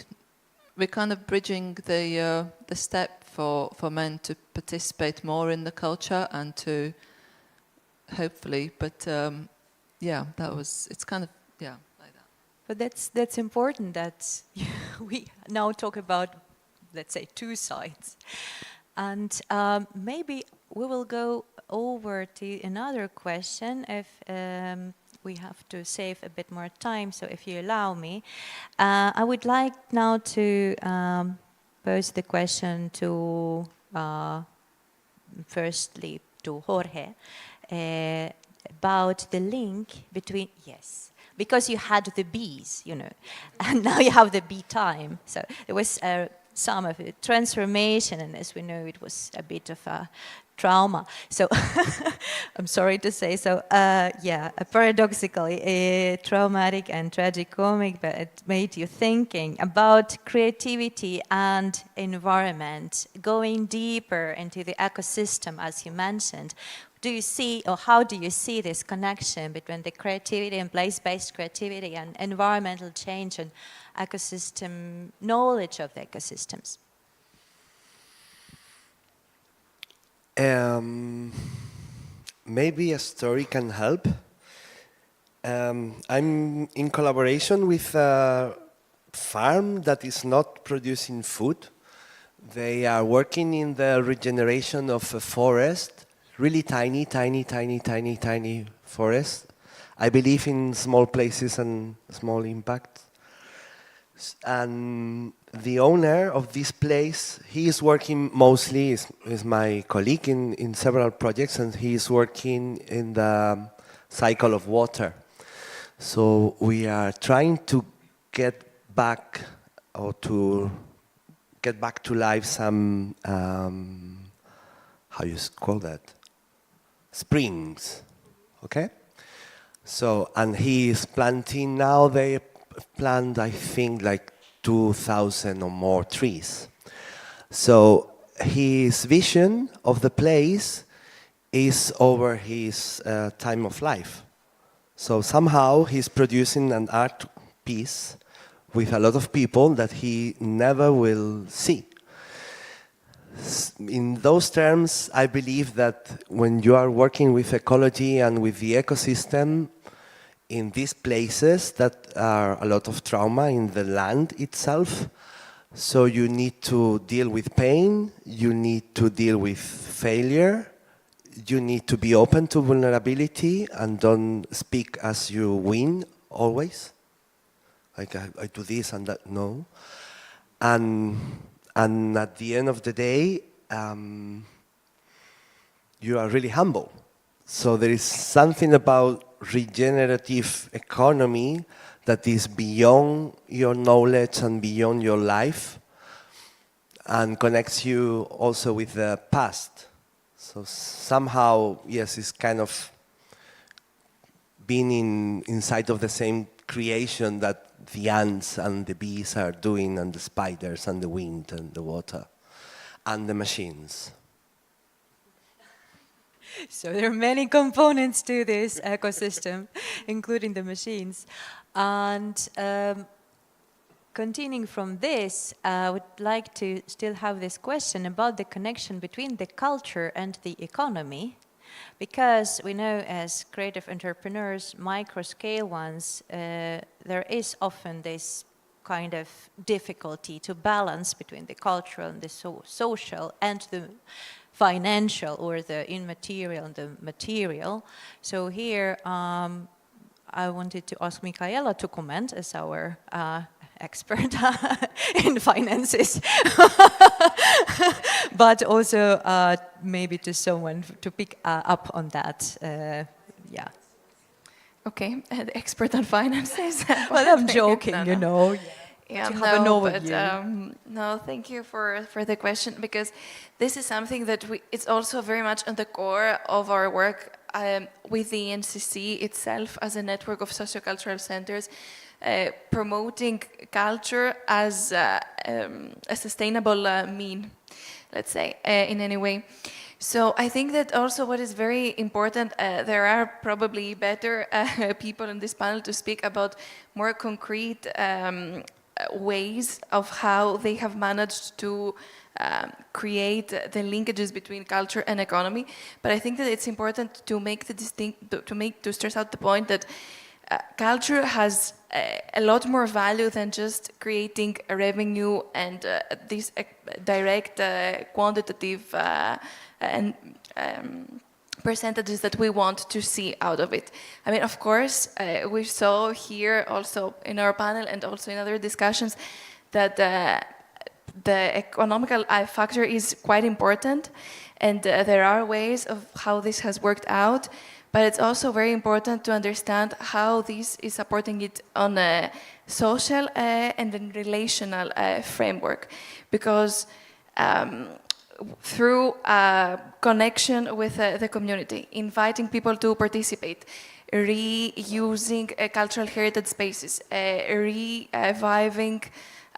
we're kind of bridging the step for men to participate more in the culture and to hopefully, but it's kind of, yeah. But that's important that we now talk about, let's say, two sides. And maybe we will go over to another question if we have to save a bit more time, so if you allow me. I would like now to pose the question to, firstly, to Jorge, about the link between, yes, because you had the bees, you know, and now you have the BeeTime. So there was some of a transformation, and as we know, it was a bit of a trauma. So I'm sorry to say so. Paradoxically, traumatic and tragicomic, but it made you thinking about creativity and environment, going deeper into the ecosystem, as you mentioned. Do you see, or how do you see this connection between the creativity and place-based creativity and environmental change and ecosystem knowledge of the ecosystems? Maybe a story can help. I'm in collaboration with a farm that is not producing food. They are working in the regeneration of a forest, really tiny forest. I believe in small places and small impact. And the owner of this place, he is working mostly, is my colleague in several projects, and he is working in the cycle of water. So we are trying to get back, or to get back to life some, how you call that? Springs, okay? So, and he is planting now, they plant, I think, like 2,000 or more trees. So his vision of the place is over his time of life. So somehow he's producing an art piece with a lot of people that he never will see. In those terms, I believe that when you are working with ecology and with the ecosystem, in these places that are a lot of trauma in the land itself, so you need to deal with pain, you need to deal with failure, you need to be open to vulnerability and don't speak as you win always. Like I do this and that, no. And at the end of the day, you are really humble. So there is something about regenerative economy that is beyond your knowledge and beyond your life. and connects you also with the past. So somehow, yes, it's kind of being inside of the same creation that the ants and the bees are doing, and the spiders and the wind and the water and the machines. So there are many components to this ecosystem, including the machines. And continuing from this, I would like to still have this question about the connection between the culture and the economy. Because we know as creative entrepreneurs, micro-scale ones, there is often this kind of difficulty to balance between the cultural and the social and the financial, or the immaterial and the material. So here I wanted to ask Michaela to comment as our expert in finances, but also maybe to someone to pick up on that. Yeah. Okay, the expert on finances. Well, I'm joking, No, you no. know. Yeah, To have an no, overview. but no, thank you for the question, because this is something that it's also very much on the core of our work with the ENCC itself as a network of sociocultural centers, promoting culture as a sustainable mean, let's say, in any way. So I think that also what is very important, there are probably better people in this panel to speak about more concrete ways of how they have managed to create the linkages between culture and economy. But I think that it's important to make the to stress out the point that culture has a lot more value than just creating a revenue and these direct quantitative and percentages that we want to see out of it. I mean, of course, we saw here also in our panel and also in other discussions that the economical factor is quite important, and there are ways of how this has worked out, but it's also very important to understand how this is supporting it on a social and then relational framework, because through connection with the community, inviting people to participate, reusing cultural heritage spaces, reviving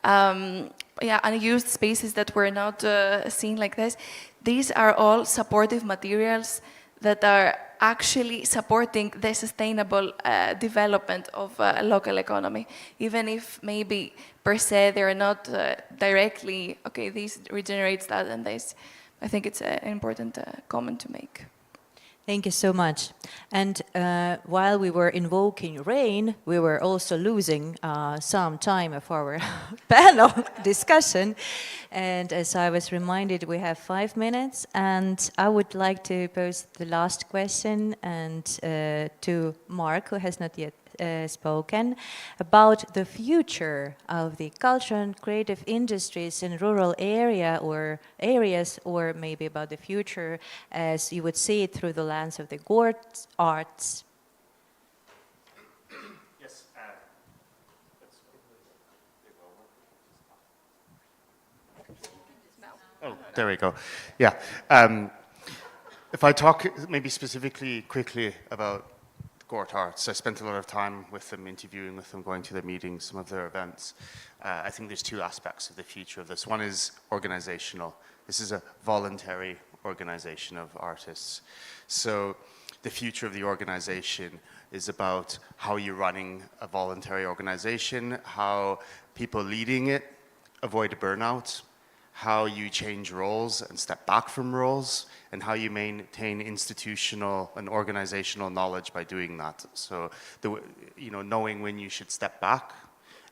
unused spaces that were not seen like this. These are all supportive materials that are actually supporting the sustainable development of local economy, even if maybe per se they're not directly, okay, this regenerates that and this. I think it's an important comment to make. Thank you so much. And while we were invoking rain, we were also losing some time of our panel discussion. And as I was reminded, we have 5 minutes, and I would like to pose the last question and to Mark, who has not yet spoken, about the future of the cultural and creative industries in rural areas, or maybe about the future as you would see it through the lens of the Gort arts. Yes. Oh, there we go. Yeah. If I talk maybe specifically quickly about Gort Arts, I spent a lot of time with them, interviewing with them, going to their meetings, some of their events. I think there's 2 aspects of the future of this. One is organizational. This is a voluntary organization of artists. So the future of the organization is about how you're running a voluntary organization, how people leading it avoid burnout, how you change roles and step back from roles, and how you maintain institutional and organizational knowledge by doing that. So, knowing when you should step back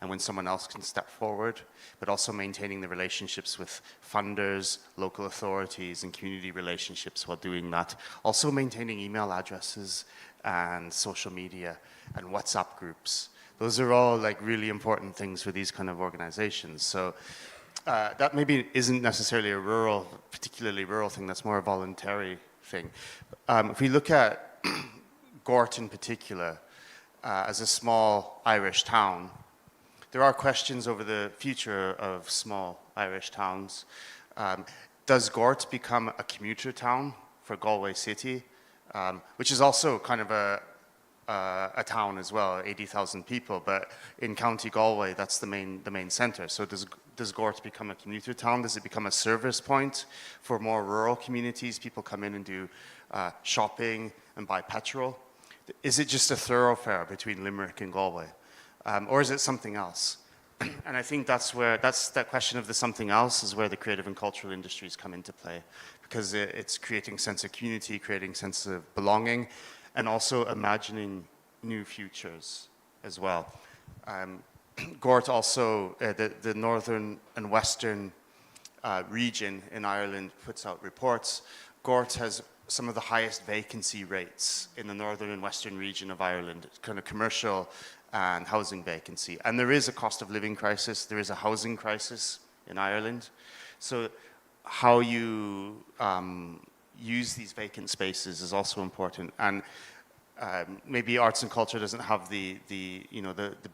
and when someone else can step forward, but also maintaining the relationships with funders, local authorities, and community relationships while doing that. Also maintaining email addresses and social media and WhatsApp groups. Those are all like really important things for these kind of organizations. So that maybe isn't necessarily a particularly rural thing, that's more a voluntary thing. If we look at Gort in particular, as a small Irish town, there are questions over the future of small Irish towns. Does Gort become a commuter town for Galway City, which is also kind of a town as well, 80,000 people, but in County Galway, that's the main centre. So does Gort become a commuter town? Does it become a service point for more rural communities? People come in and do shopping and buy petrol. Is it just a thoroughfare between Limerick and Galway? Or is it something else? And I think that's that question of the something else is where the creative and cultural industries come into play, because it's creating sense of community, creating sense of belonging, and also imagining new futures as well. Gort also, the northern and western region in Ireland puts out reports. Gort has some of the highest vacancy rates in the northern and western region of Ireland, kind of commercial and housing vacancy. And there is a cost of living crisis, there is a housing crisis in Ireland. So how you use these vacant spaces is also important. And maybe arts and culture doesn't have the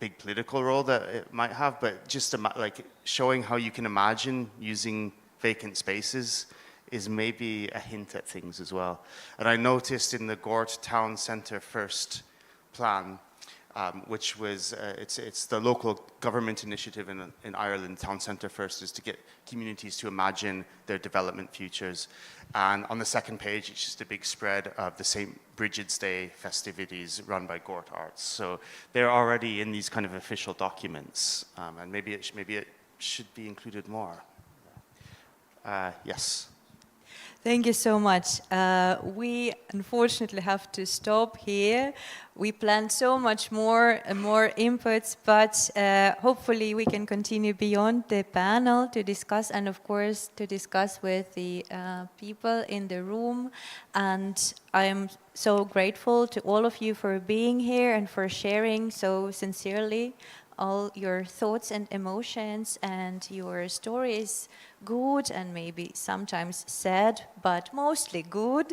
big political role that it might have, but just like showing how you can imagine using vacant spaces is maybe a hint at things as well. And I noticed in the Gort Town Centre First plan, which was, it's the local government initiative in Ireland, Town Centre First, is to get communities to imagine their development futures. And on the second page, it's just a big spread of the St. Bridget's Day festivities run by Gort Arts. So they're already in these kind of official documents, and maybe it should be included more. Yes. Thank you so much. We unfortunately have to stop here. We planned so much more and more inputs, but hopefully we can continue beyond the panel to discuss, and of course to discuss with the people in the room. And I am so grateful to all of you for being here and for sharing so sincerely all your thoughts and emotions and your stories, good and maybe sometimes sad, but mostly good.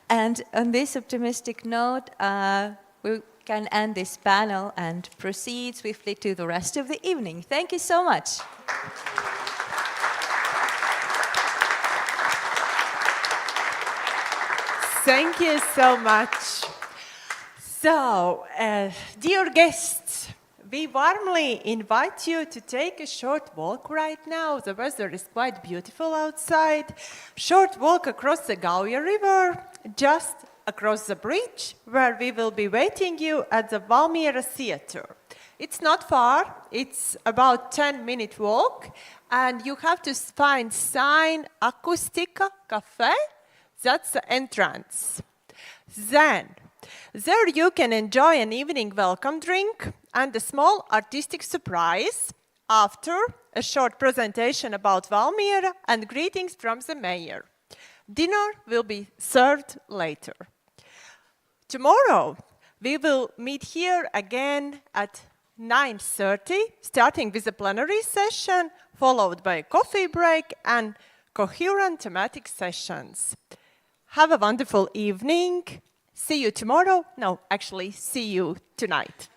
And on this optimistic note, we can end this panel and proceed swiftly to the rest of the evening. Thank you so much. Thank you so much. So, dear guests, we warmly invite you to take a short walk right now. The weather is quite beautiful outside. Short walk across the Gallardo River, just across the bridge, where we will be waiting you at the Valmiera Theatre. It's not far, it's about 10-minute walk, and you have to find sign Acustica Cafe. That's the entrance. Then, there you can enjoy an evening welcome drink and a small artistic surprise after a short presentation about Valmiera and greetings from the mayor. Dinner will be served later. Tomorrow, we will meet here again at 9:30, starting with a plenary session, followed by a coffee break and coherent thematic sessions. Have a wonderful evening. See you tomorrow. No, actually, see you tonight.